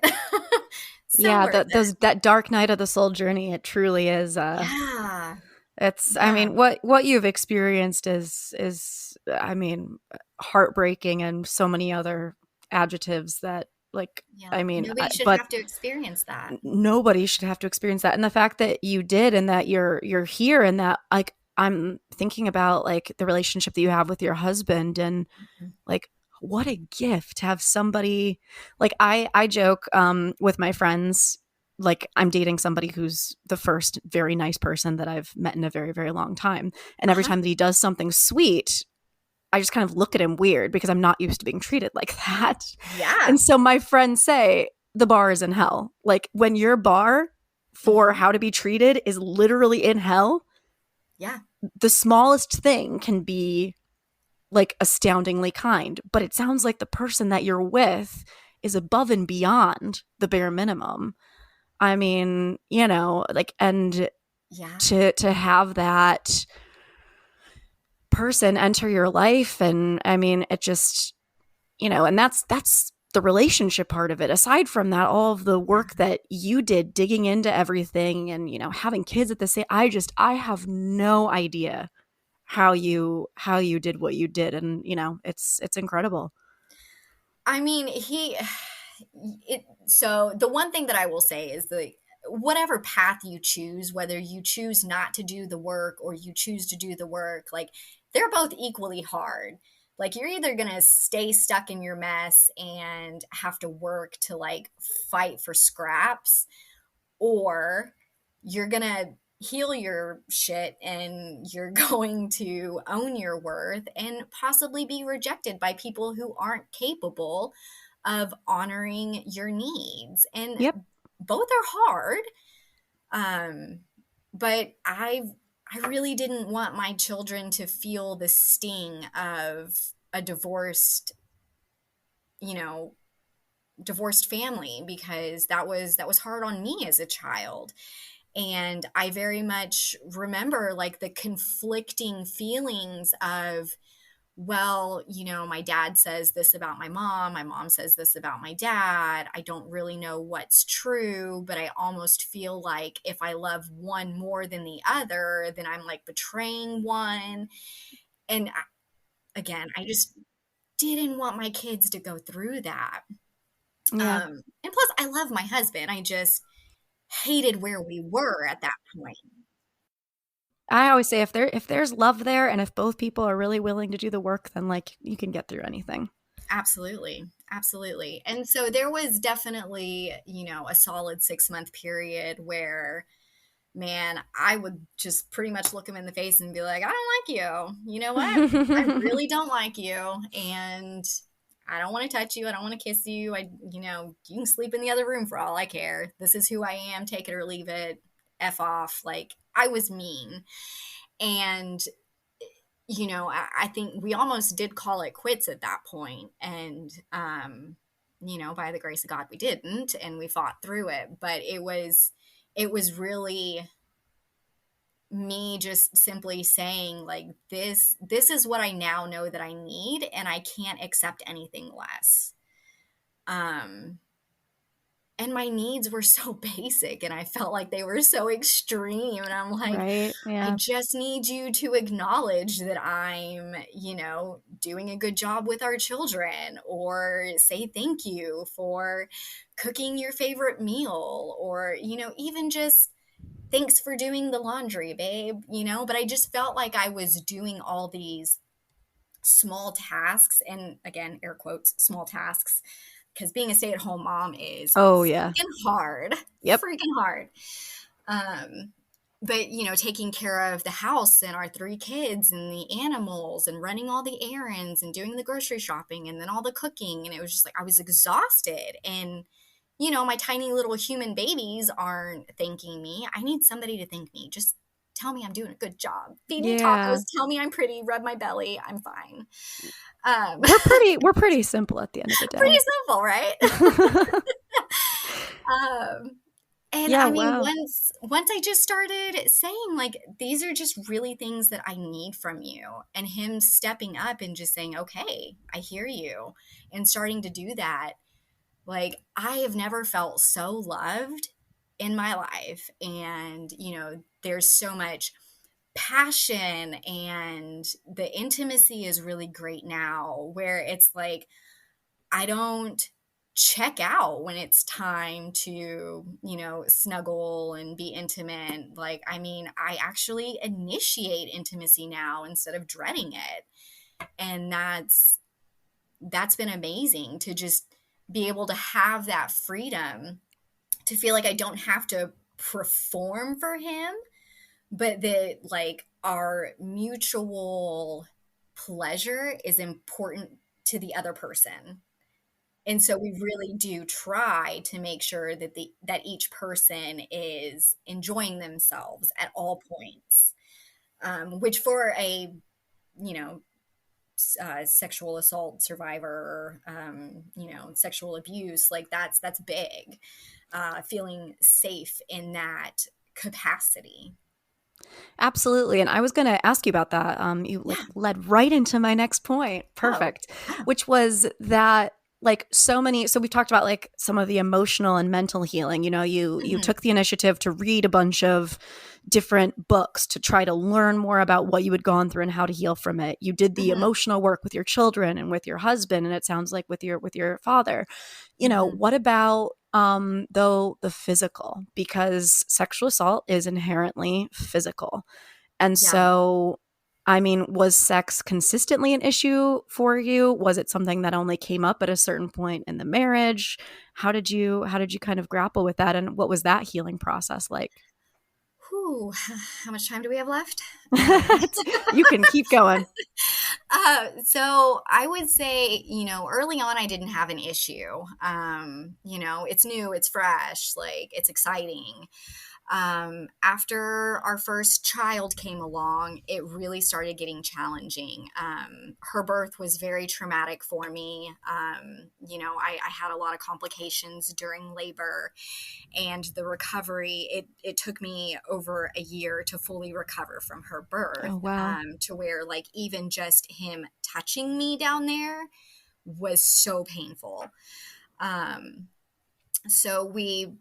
Speaker 2: So
Speaker 1: Yeah,
Speaker 2: worth it.
Speaker 1: that dark night of the soul journey, it truly is.
Speaker 2: Yeah.
Speaker 1: It's, I
Speaker 2: Yeah.
Speaker 1: mean, what you've experienced is, I mean, heartbreaking and so many other adjectives that, like,
Speaker 2: Yeah.
Speaker 1: I mean,
Speaker 2: Nobody should
Speaker 1: but
Speaker 2: have to experience that.
Speaker 1: nobody should have to experience that. And the fact that you did, and that you're here, and that, like, I'm thinking about, like, the relationship that you have with your husband, and,
Speaker 2: Mhm.
Speaker 1: like, what a gift to have somebody, like, I joke with my friends, like, I'm dating somebody who's the first very nice person that I've met in a very, very long time. And every
Speaker 2: Uh-huh.
Speaker 1: time that he does something sweet, I just kind of look at him weird because I'm not used to being treated like that.
Speaker 2: Yeah.
Speaker 1: And so my friends say the bar is in hell. Like, when your bar for
Speaker 2: Mhm.
Speaker 1: how to be treated is literally in hell,
Speaker 2: Yeah.
Speaker 1: the smallest thing can be, like, astoundingly kind. But it sounds like the person that you're with is above and beyond the bare minimum. I mean, like, and
Speaker 2: Yeah.
Speaker 1: to have that person enter your life, and I mean, it just, and that's the relationship part of it. Aside from that, all of the work
Speaker 2: Yeah.
Speaker 1: that you did digging into everything, and having kids at the same, I have no idea how you did what you did, and it's incredible.
Speaker 2: I mean, so the one thing that I will say is whatever path you choose, whether you choose not to do the work or you choose to do the work, like, they're both equally hard. Like, you're either going to stay stuck in your mess and have to work to, like, fight for scraps, or you're going to heal your shit and you're going to own your worth and possibly be rejected by people who aren't capable of honoring your needs. And
Speaker 1: Yep.
Speaker 2: both are hard. Um, but I really didn't want my children to feel the sting of a you know, divorced family, because that was hard on me as a child. And I very much remember, like, the conflicting feelings of, well, my dad says this about my mom says this about my dad. I don't really know what's true, but I almost feel like if I love one more than the other, then I'm, like, betraying one. And again, I just didn't want my kids to go through that.
Speaker 1: Yeah.
Speaker 2: And plus, I love my husband. I just hated where we were at that point.
Speaker 1: I always say, if there's love there, and if both people are really willing to do the work, then, like, you can get through anything.
Speaker 2: Absolutely. Absolutely. And so there was definitely, a solid 6-month period where, man, I would just pretty much look him in the face and be like, I don't like you. You know what? I really don't like you. And I don't want to touch you. I don't want to kiss you. You can sleep in the other room for all I care. This is who I am. Take it or leave it. F off. Like, I was mean. And I think we almost did call it quits at that point. And, by the grace of God, we didn't, and we fought through it. But it was really me just simply saying, like, this is what I now know that I need, and I can't accept anything less. Um, and my needs were so basic, and I felt like they were so extreme, and I'm like,
Speaker 1: Right?
Speaker 2: I
Speaker 1: Yeah.
Speaker 2: just need you to acknowledge that I'm, doing a good job with our children, or say thank you for cooking your favorite meal, or, even just thanks for doing the laundry, babe, but I just felt like I was doing all these small tasks, and again, air quotes, small tasks, because being a stay-at-home mom is
Speaker 1: Oh, yeah.
Speaker 2: freaking hard,
Speaker 1: Yep.
Speaker 2: freaking hard. But taking care of the house and our three kids and the animals and running all the errands and doing the grocery shopping and then all the cooking, and it was just like I was exhausted. And my tiny little human babies aren't thanking me. I need somebody to thank me. Just tell me I'm doing a good job. Feed me
Speaker 1: Yeah.
Speaker 2: tacos, tell me I'm pretty, rub my belly, I'm fine.
Speaker 1: We're pretty simple at the end of the
Speaker 2: Pretty
Speaker 1: day.
Speaker 2: simple, right? And
Speaker 1: Yeah,
Speaker 2: I mean,
Speaker 1: wow.
Speaker 2: once I just started saying, like, these are just really things that I need from you, and him stepping up and just saying, okay, I hear you, and starting to do that, like, I have never felt so loved in my life. And there's so much passion, and the intimacy is really great now, where it's like I don't check out when it's time to, snuggle and be intimate. Like, I mean, I actually initiate intimacy now instead of dreading it. And that's been amazing to just be able to have that freedom to feel like I don't have to perform for him, but that like our mutual pleasure is important to the other person. And so we really do try to make sure that that each person is enjoying themselves at all points, which for a you know sexual assault survivor, sexual abuse, like that's big. Feeling safe in that capacity.
Speaker 1: Absolutely. And I was going to ask you about that. You like
Speaker 2: Yeah.
Speaker 1: led right into my next point.
Speaker 2: Oh,
Speaker 1: Perfect.
Speaker 2: yeah.
Speaker 1: Which was that like so we've talked about like some of the emotional and mental healing. You
Speaker 2: Mhm.
Speaker 1: took the initiative to read a bunch of different books to try to learn more about what you had gone through and how to heal from it. You did the
Speaker 2: Mhm.
Speaker 1: emotional work with your children and with your husband, and it sounds like with your father.
Speaker 2: Mhm.
Speaker 1: What about though the physical, because sexual assault is inherently physical. And
Speaker 2: Yeah.
Speaker 1: so, I mean, was sex consistently an issue for you? Was it something that only came up at a certain point in the marriage? How did you kind of grapple with that, and what was that healing process like?
Speaker 2: Whew. How much time do we have left?
Speaker 1: You can keep going.
Speaker 2: So I would say, early on, I didn't have an issue. It's new, it's fresh, like it's exciting. After our first child came along, it really started getting challenging. Her birth was very traumatic for me. I had a lot of complications during labor, and the recovery, it took me over a year to fully recover from her birth,
Speaker 1: Oh, wow.
Speaker 2: to where like even just him touching me down there was so painful. So we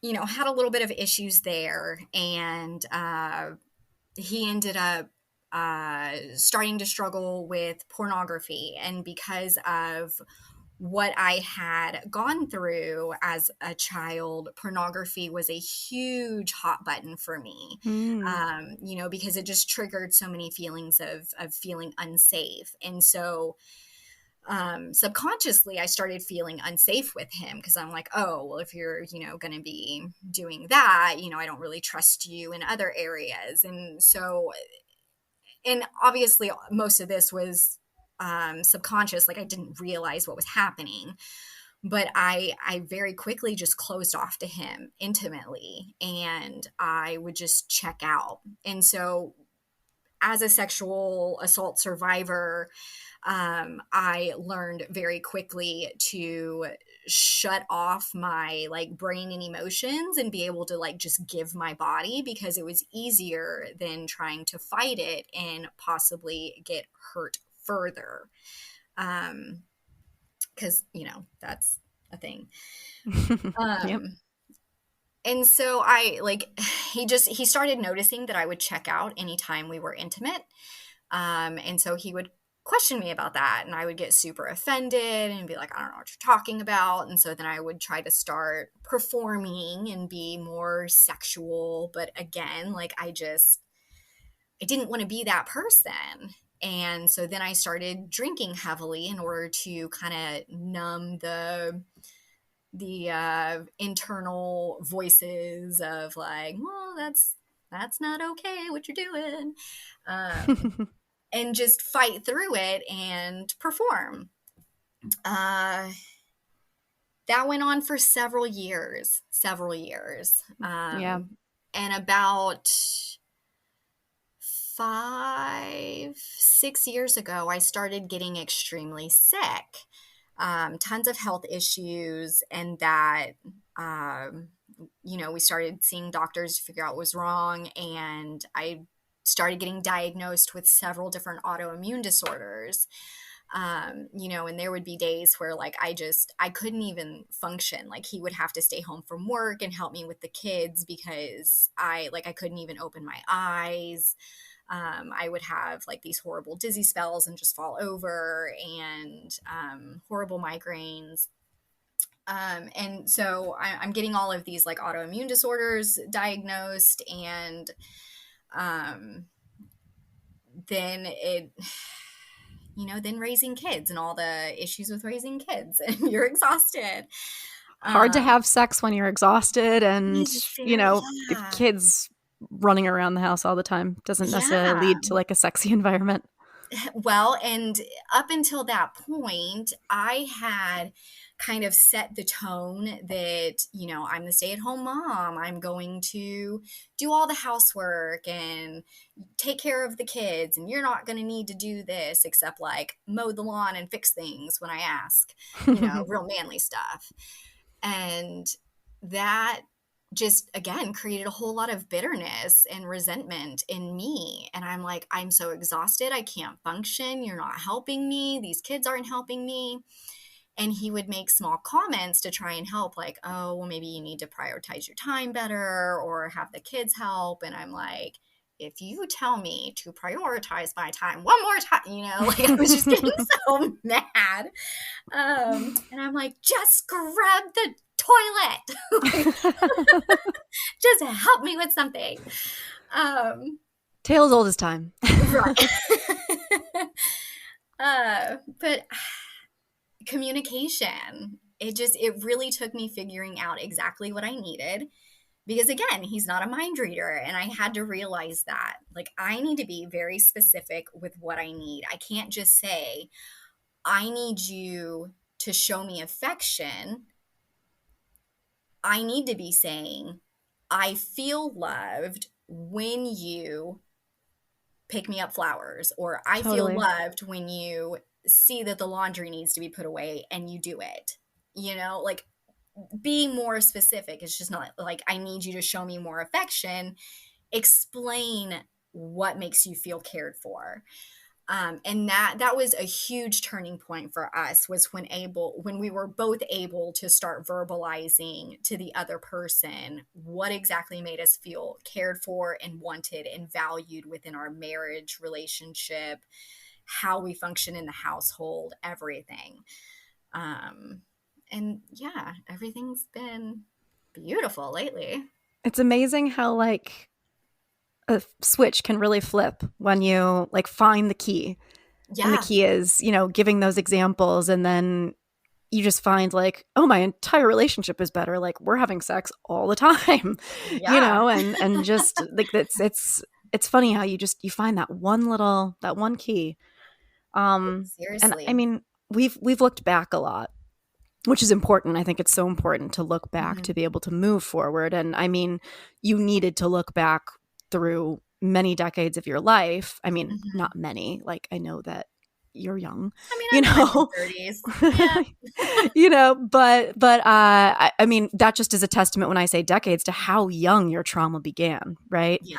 Speaker 2: had a little bit of issues there, and he ended up starting to struggle with pornography. And because of what I had gone through as a child, pornography was a huge hot button for me,
Speaker 1: Mm.
Speaker 2: because it just triggered so many feelings of feeling unsafe. And so subconsciously, I started feeling unsafe with him, because I'm like, oh, well, if you're, going to be doing that, I don't really trust you in other areas. And so, and obviously, most of this was subconscious, like I didn't realize what was happening. But I very quickly just closed off to him intimately, and I would just check out. And so, as a sexual assault survivor, I learned very quickly to shut off my like brain and emotions and be able to like just give my body, because it was easier than trying to fight it and possibly get hurt further. Because, that's a thing.
Speaker 1: Yep.
Speaker 2: Um, and so I like, he started noticing that I would check out anytime we were intimate. And so he would question me about that. And I would get super offended and be like, I don't know what you're talking about. And so then I would try to start performing and be more sexual. But again, like I didn't want to be that person. And so then I started drinking heavily in order to kind of numb the internal voices of like, well, that's not okay what you're doing. And just fight through it and perform. That went on for several years.
Speaker 1: Yeah.
Speaker 2: And about 5-6 years ago, I started getting extremely sick. Tons of health issues, and that, we started seeing doctors to figure out what was wrong, and I started getting diagnosed with several different autoimmune disorders. And there would be days where like I couldn't even function. Like he would have to stay home from work and help me with the kids because I couldn't even open my eyes. I would have like these horrible dizzy spells and just fall over, and horrible migraines. And so I'm getting all of these like autoimmune disorders diagnosed, and then then raising kids and all the issues with raising kids, and you're exhausted.
Speaker 1: Hard to have sex when you're exhausted, and
Speaker 2: Yeah.
Speaker 1: if kids running around the house all the time doesn't necessarily lead to like a sexy environment.
Speaker 2: Well, and up until that point, I had kind of set the tone that, I'm the stay-at-home mom. I'm going to do all the housework and take care of the kids, and you're not going to need to do this except like mow the lawn and fix things when I ask, real manly stuff. And that just again created a whole lot of bitterness and resentment in me. And I'm like, I'm so exhausted. I can't function. You're not helping me. These kids aren't helping me. And he would make small comments to try and help, like, oh, well, maybe you need to prioritize your time better or have the kids help. And I'm like, if you tell me to prioritize my time one more time, like I was just getting so mad. And I'm like, just grab the toilet. Just help me with something.
Speaker 1: Tale as old as time.
Speaker 2: Right. But communication, it really took me figuring out exactly what I needed, because again, he's not a mind reader, and I had to realize that like I need to be very specific with what I need. I can't just say, I need you to show me affection. I need to be saying, I feel loved when you pick me up flowers, or I
Speaker 1: Totally.
Speaker 2: feel loved when you see that the laundry needs to be put away and you do it. Like be more specific. It's just not like I need you to show me more affection. Explain what makes you feel cared for. And that was a huge turning point for us, was when we were both able to start verbalizing to the other person what exactly made us feel cared for and wanted and valued within our marriage relationship, how we function in the household, everything. And yeah, everything's been beautiful lately.
Speaker 1: It's amazing how like a switch can really flip when you like find the key.
Speaker 2: Yeah.
Speaker 1: And the key is, giving those examples, and then you just find like, oh, my entire relationship is better. Like we're having sex all the time,
Speaker 2: Yeah.
Speaker 1: and just like it's funny how you find that one key.
Speaker 2: Seriously.
Speaker 1: And I mean, we've looked back a lot, which is important. I think it's so important to look back to be able to move forward. And I mean, you needed to look back through many decades of your life. I mean, not many. Like I know that you're young,
Speaker 2: I mean, I'm in my 30s.
Speaker 1: Yeah. But I mean, that just is a testament when I say decades to how young your trauma began, right?
Speaker 2: Yeah.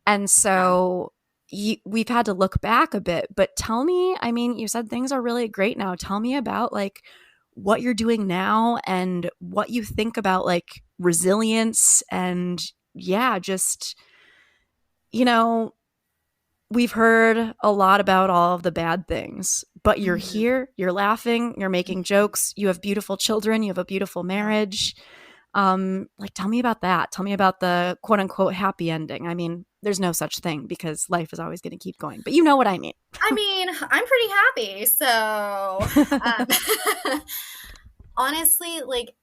Speaker 1: And so we've had to look back a bit. But tell me, I mean, you said things are really great now. Tell me about like what you're doing now and what you think about like resilience and just, we've heard a lot about all of the bad things, but you're
Speaker 2: Mhm.
Speaker 1: here, you're laughing, you're making jokes, you have beautiful children, you have a beautiful marriage. Like, tell me about that. Tell me about the quote unquote happy ending. I mean, there's no such thing because life is always going to keep going, but you know what I mean.
Speaker 2: I mean, I'm pretty happy. So, honestly, like,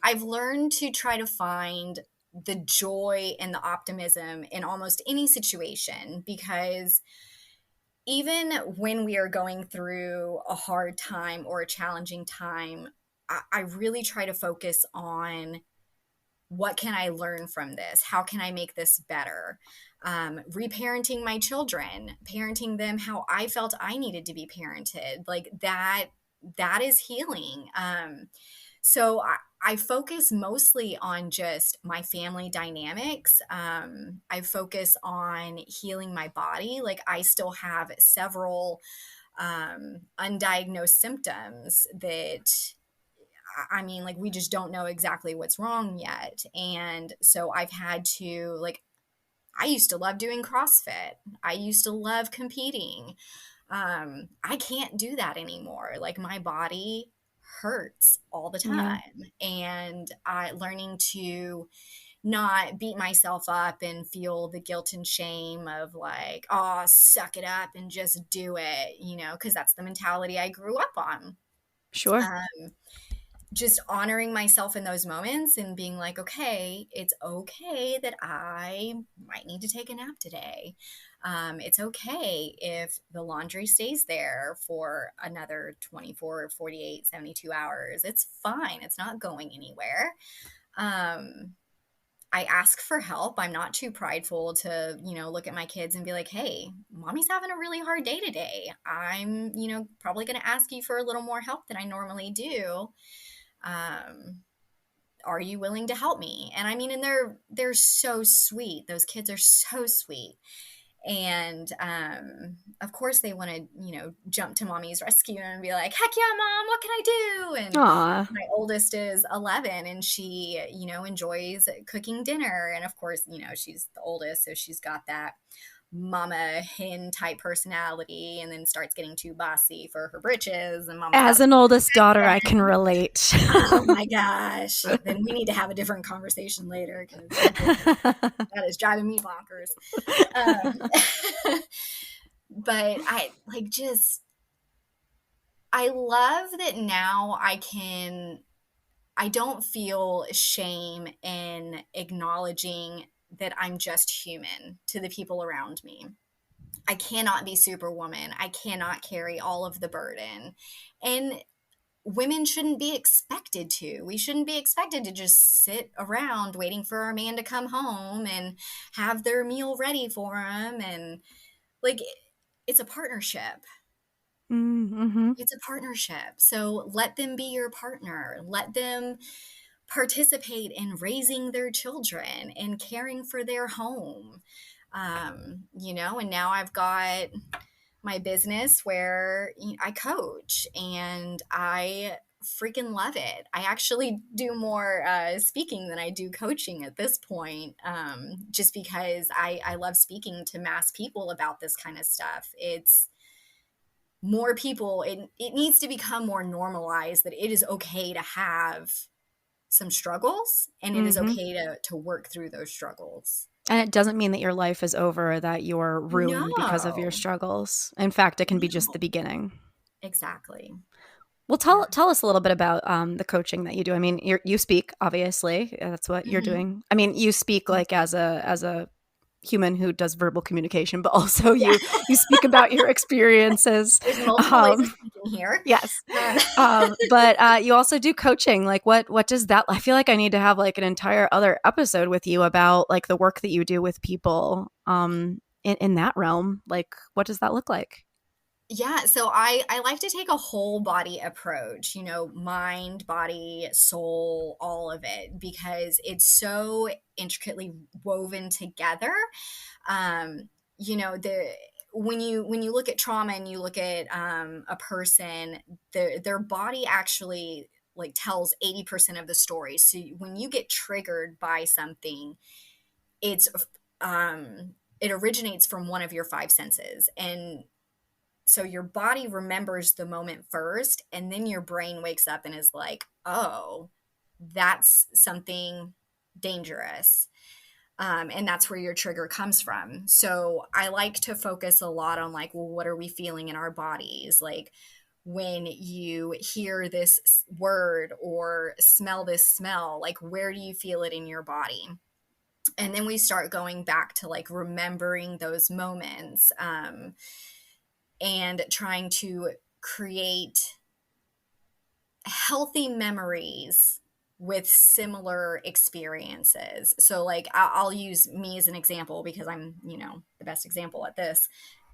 Speaker 2: I've learned to try to find the joy and the optimism in almost any situation, because even when we are going through a hard time or a challenging time, I really try to focus on what can I learn from this? How can I make this better? Reparenting my children, parenting them how I felt I needed to be parented, like that is healing. So I focus mostly on just my family dynamics. I focus on healing my body. Like, I still have several undiagnosed symptoms that, I mean, like, we just don't know exactly what's wrong yet. And so I've had to, like, I used to love doing CrossFit. I used to love competing. I can't do that anymore. Like, my body hurts all the
Speaker 1: Yeah,
Speaker 2: time. And I learning to not beat myself up and feel the guilt and shame of, like, oh, suck it up and just do it, because that's the mentality I grew up on.
Speaker 1: sure.
Speaker 2: Um, just honoring myself in those moments and being like, okay, it's okay that I might need to take a nap today. It's okay if the laundry stays there for another 24, 48, 72 hours. It's fine. It's not going anywhere. Um, I ask for help. I'm not too prideful to, look at my kids and be like, hey, mommy's having a really hard day today. I'm, probably going to ask you for a little more help than I normally do. um, are you willing to help me? And I mean, and they're so sweet. Those kids are so sweet. And of course they want to, jump to mommy's rescue and be like, heck yeah, mom, what can I do? And
Speaker 1: Aw,
Speaker 2: my oldest is 11, and she, enjoys cooking dinner. And of course, she's the oldest, so she's got that mama hen type personality, and then starts getting too bossy for her britches, and mama's got
Speaker 1: as
Speaker 2: to
Speaker 1: an oldest daughter, I
Speaker 2: protect
Speaker 1: can
Speaker 2: them.
Speaker 1: relate.
Speaker 2: Oh my gosh. Then we need to have a different conversation later, because oh goodness, that is driving me bonkers. Um, but I love that now I don't feel shame in acknowledging that I'm just human to the people around me. I cannot be Superwoman. I cannot carry all of the burden. And women shouldn't be expected to. We shouldn't be expected to just sit around waiting for our man to come home and have their meal ready for them. And, like, it's a partnership.
Speaker 1: Mm-hmm.
Speaker 2: It's a partnership. So let them be your partner. Let them participate in raising their children and caring for their home. And now I've got my business where I coach, and I freaking love it. I actually do more speaking than I do coaching at this point, just because I love speaking to mass people about this kind of stuff. It's more people, it needs to become more normalized that it is okay to have some struggles, and it is
Speaker 1: Mm-hmm.
Speaker 2: okay to work through those struggles.
Speaker 1: And it doesn't mean that your life is over, or that you're ruined because of your
Speaker 2: No,
Speaker 1: struggles. In fact, it can be just the
Speaker 2: no,
Speaker 1: beginning.
Speaker 2: exactly.
Speaker 1: Well,
Speaker 2: Yeah.
Speaker 1: tell us a little bit about the coaching that you do. I mean, you speak, obviously. That's what you're
Speaker 2: Mhm.
Speaker 1: doing. I mean, you speak like as a human who does verbal communication, but also
Speaker 2: Yeah.
Speaker 1: you speak about your experiences.
Speaker 2: There's multiple ways of
Speaker 1: Um,
Speaker 2: speaking here.
Speaker 1: yes,
Speaker 2: Uh,
Speaker 1: but you also do coaching. Like, what does that? I feel like I need to have like an entire other episode with you about like the work that you do with people in that realm. Like, what does that look like?
Speaker 2: yeah, so I like to take a whole body approach, mind, body, soul, all of it, because it's so intricately woven together. Um, the when you look at trauma and you look at a person, their body actually, like, tells 80% of the story. So when you get triggered by something, it's um it originates from one of your five senses. And so your body remembers the moment first, and then your brain wakes up and is like, oh, that's something dangerous. And that's where your trigger comes from. So I like to focus a lot on like, well, what are we feeling in our bodies? Like when you hear this word or smell this smell, like where do you feel it in your body? And then we start going back to like remembering those moments, and trying to create healthy memories with similar experiences. So, like, I'll use me as an example because I'm, the best example at this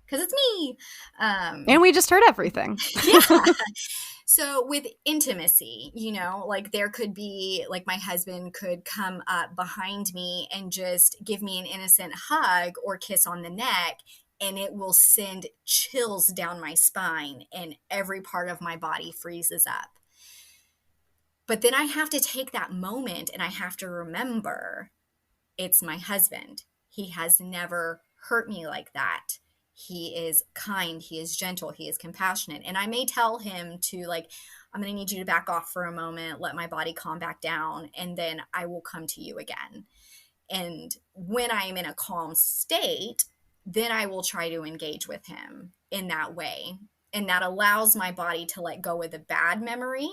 Speaker 2: because it's me.
Speaker 1: And we just heard everything.
Speaker 2: Yeah. So with intimacy, like there could be like my husband could come up behind me and just give me an innocent hug or kiss on the neck, and it will send chills down my spine and every part of my body freezes up. But then I have to take that moment and I have to remember it's my husband. He has never hurt me like that. He is kind, he is gentle, he is compassionate. And I may tell him to like, I'm going to need you to back off for a moment, let my body calm back down, and then I will come to you again. And when I am in a calm state, then I will try to engage with him in that way. And that allows my body to let go of the bad memory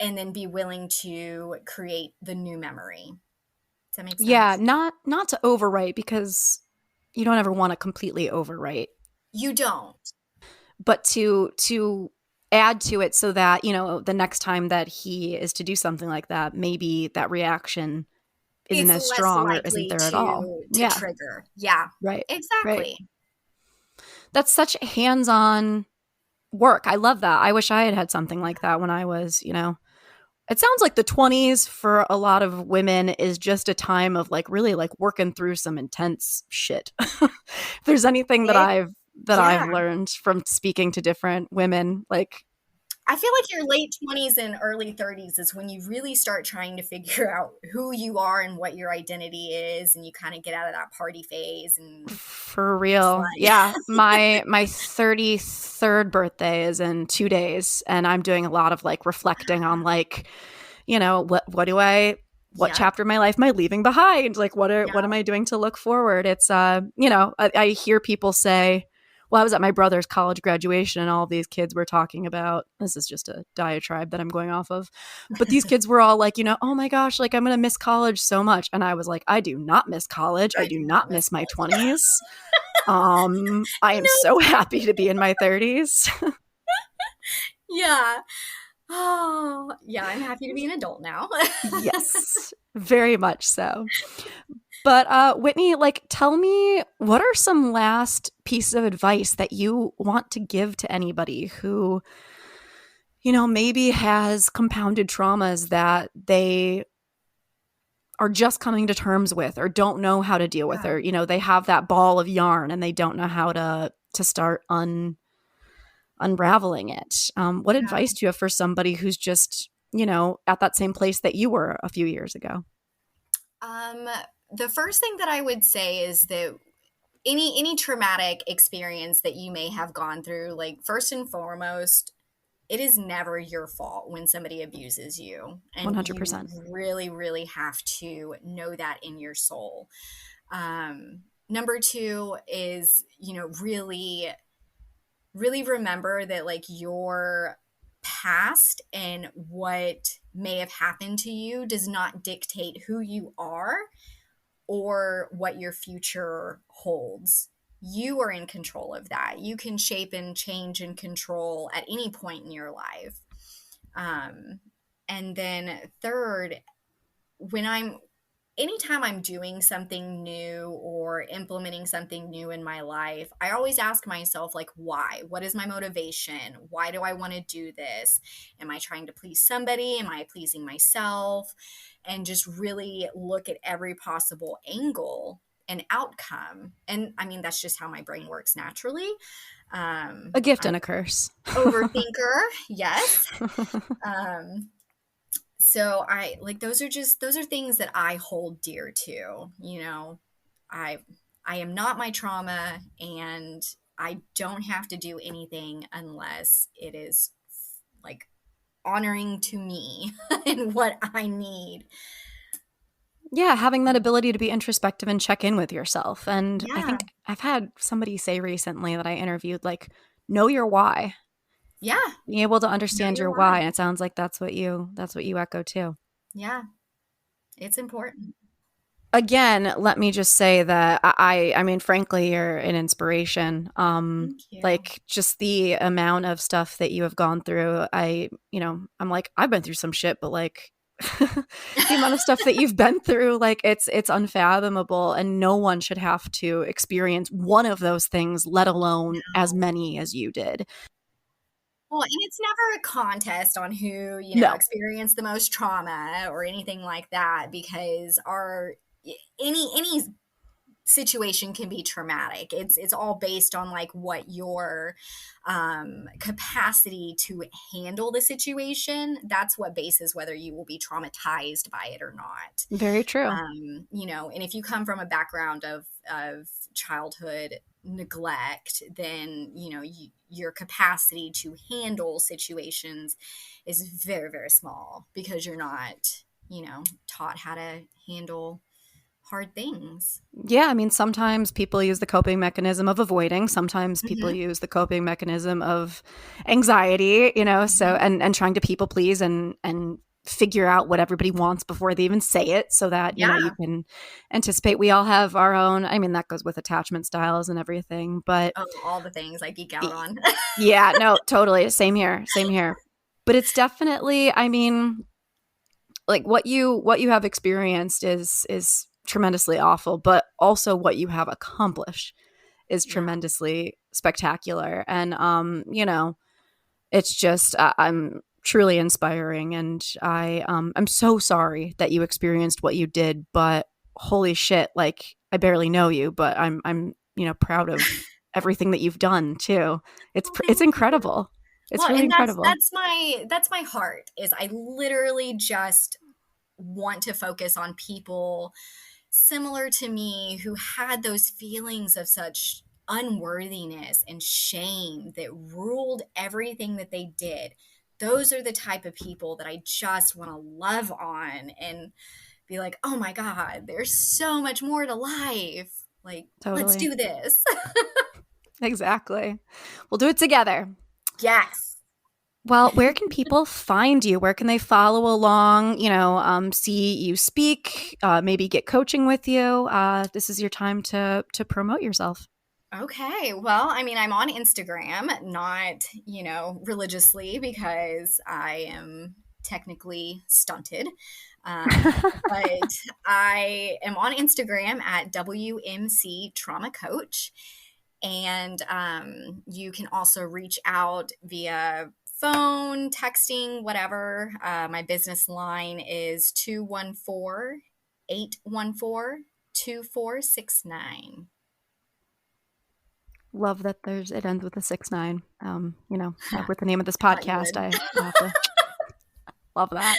Speaker 2: and then be willing to create the new memory. Does that make sense?
Speaker 1: Yeah, not to overwrite, because you don't ever want to completely overwrite.
Speaker 2: You don't.
Speaker 1: But to add to it so that, the next time that he is to do something like that, maybe that reaction isn't as strong or isn't there at all.
Speaker 2: To trigger. Yeah.
Speaker 1: Right.
Speaker 2: Exactly.
Speaker 1: Right. That's such hands-on work. I love that. I wish I had something like that when I was, it sounds like the 20s for a lot of women is just a time of like really like working through some intense shit. If there's anything that I've learned from speaking to different women, like
Speaker 2: I feel like your late 20s and early 30s is when you really start trying to figure out who you are and what your identity is, and you kind of get out of that party phase. And
Speaker 1: for real. Yeah. My 33rd birthday is in 2 days, and I'm doing a lot of like reflecting on like, what chapter of my life am I leaving behind? Like what am I doing to look forward? It's I hear people say, well, I was at my brother's college graduation and all of these kids were talking about, this is just a diatribe that I'm going off of, but these kids were all like, oh my gosh, like I'm going to miss college so much. And I was like, I do not miss college. I do not miss my 20s. I am so happy to be in my 30s.
Speaker 2: Yeah. Oh, yeah. I'm happy to be an adult now.
Speaker 1: Yes, very much so. But Whitney, like, tell me, what are some last pieces of advice that you want to give to anybody who, maybe has compounded traumas that they are just coming to terms with or don't know how to deal with, or, they have that ball of yarn and they don't know how to start unraveling it. What advice do you have for somebody who's just, at that same place that you were a few years ago?
Speaker 2: The first thing that I would say is that any traumatic experience that you may have gone through, like first and foremost, it is never your fault when somebody abuses you. And
Speaker 1: 100%.
Speaker 2: You really, really have to know that in your soul. Number two is, really, really remember that like your past and what may have happened to you does not dictate who you are or what your future holds. You are in control of that. You can shape and change and control at any point in your life. And then third, anytime I'm doing something new or implementing something new in my life, I always ask myself, like, why? What is my motivation? Why do I want to do this? Am I trying to please somebody? Am I pleasing myself? And just really look at every possible angle and outcome. And I mean, that's just how my brain works naturally.
Speaker 1: A gift and a curse.
Speaker 2: Overthinker, yes. So those are things that I hold dear to, I am not my trauma, and I don't have to do anything unless it is like honoring to me and what I need.
Speaker 1: Yeah, having that ability to be introspective and check in with yourself. And I
Speaker 2: Yeah.
Speaker 1: think I've had somebody say recently that I interviewed, like, know your why.
Speaker 2: Yeah.
Speaker 1: Being able to
Speaker 2: Know
Speaker 1: understand
Speaker 2: your
Speaker 1: your
Speaker 2: why.
Speaker 1: why. And it sounds like that's what you echo too.
Speaker 2: Yeah. It's important.
Speaker 1: Again, let me just say that I mean, frankly, you're an inspiration.
Speaker 2: Thank you.
Speaker 1: Like just the amount of stuff that you have gone through. I'm like, I've been through some shit, but like the amount of stuff that you've been through, like it's unfathomable, and no one should have to experience one of those things, let alone as
Speaker 2: No.
Speaker 1: many as you did.
Speaker 2: Well, and it's never a contest on who,
Speaker 1: No,
Speaker 2: experienced the most trauma or anything like that, because any situation can be traumatic. It's all based on like what your capacity to handle the situation. That's what bases whether you will be traumatized by it or not.
Speaker 1: very true.
Speaker 2: And if you come from a background of childhood neglect, then your capacity to handle situations is very, very small, because you're not taught how to handle hard things.
Speaker 1: Yeah, I mean, sometimes people use the coping mechanism of avoiding. Sometimes people
Speaker 2: Hmm.
Speaker 1: use the coping mechanism of anxiety, so
Speaker 2: Hmm.
Speaker 1: and trying to people please and figure out what everybody wants before they even say it so that, you
Speaker 2: Yeah.
Speaker 1: can anticipate. We all have our own, I mean, that goes with attachment styles and everything, but
Speaker 2: Oh, all the things I geek out
Speaker 1: y-
Speaker 2: on.
Speaker 1: yeah, no, totally. Same here. Same here. But it's definitely, I mean, like what you have experienced is tremendously awful, but also what you have accomplished is
Speaker 2: Yeah.
Speaker 1: tremendously spectacular. And it's just I'm truly inspiring, and I'm so sorry that you experienced what you did, but holy shit, like I barely know you, but I'm proud of everything that you've done too.
Speaker 2: Well,
Speaker 1: It's
Speaker 2: thank you.
Speaker 1: incredible. It's
Speaker 2: Well,
Speaker 1: really
Speaker 2: and that's
Speaker 1: incredible.
Speaker 2: that's my that's my heart, is I literally just want to focus on people similar to me who had those feelings of such unworthiness and shame that ruled everything that they did. Those are the type of people that I just want to love on and be like, oh my God, there's so much more to life. Like, let's
Speaker 1: Totally.
Speaker 2: do this.
Speaker 1: Exactly. We'll do it together.
Speaker 2: Yes.
Speaker 1: Well, where can people find you? Where can they follow along? See you speak, maybe get coaching with you. This is your time to promote yourself.
Speaker 2: Okay. Well, I mean, I'm on Instagram, not, religiously, because I am technically stunted. But I am on Instagram at WMC Trauma Coach. And you can also reach out via phone, texting, whatever. My business line is 214-814-2469.
Speaker 1: Love that it ends with a 6-9. With the name of this
Speaker 2: I thought you
Speaker 1: podcast,
Speaker 2: would.
Speaker 1: I have to love that.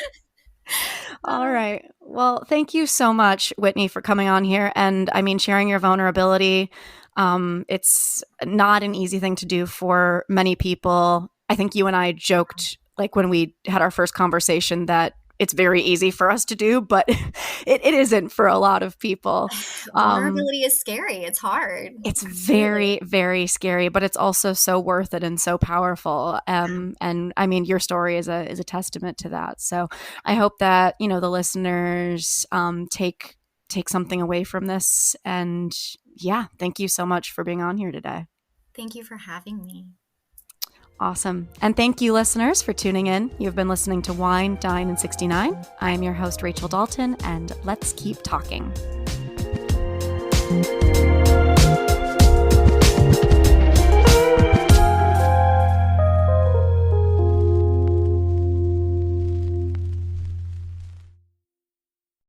Speaker 1: All
Speaker 2: Uh,
Speaker 1: right. Well, thank you so much, Whitney, for coming on here and I mean sharing your vulnerability. It's not an easy thing to do for many people. I think you and I joked like when we had our first conversation that it's very easy for us to do, but it isn't for a lot of people. Um,
Speaker 2: Vulnerability is scary. It's hard.
Speaker 1: it's
Speaker 2: Absolutely.
Speaker 1: very, very scary, but it's also so worth it and so powerful. And I mean, your story is a testament to that. So I hope that the listeners take something away from this. And yeah, thank you so much for being on here today.
Speaker 2: Thank you for having me.
Speaker 1: Awesome. And thank you, listeners, for tuning in. You've been listening to Wine, Dine, and 69. I am your host, Rachel Dalton, and let's keep talking.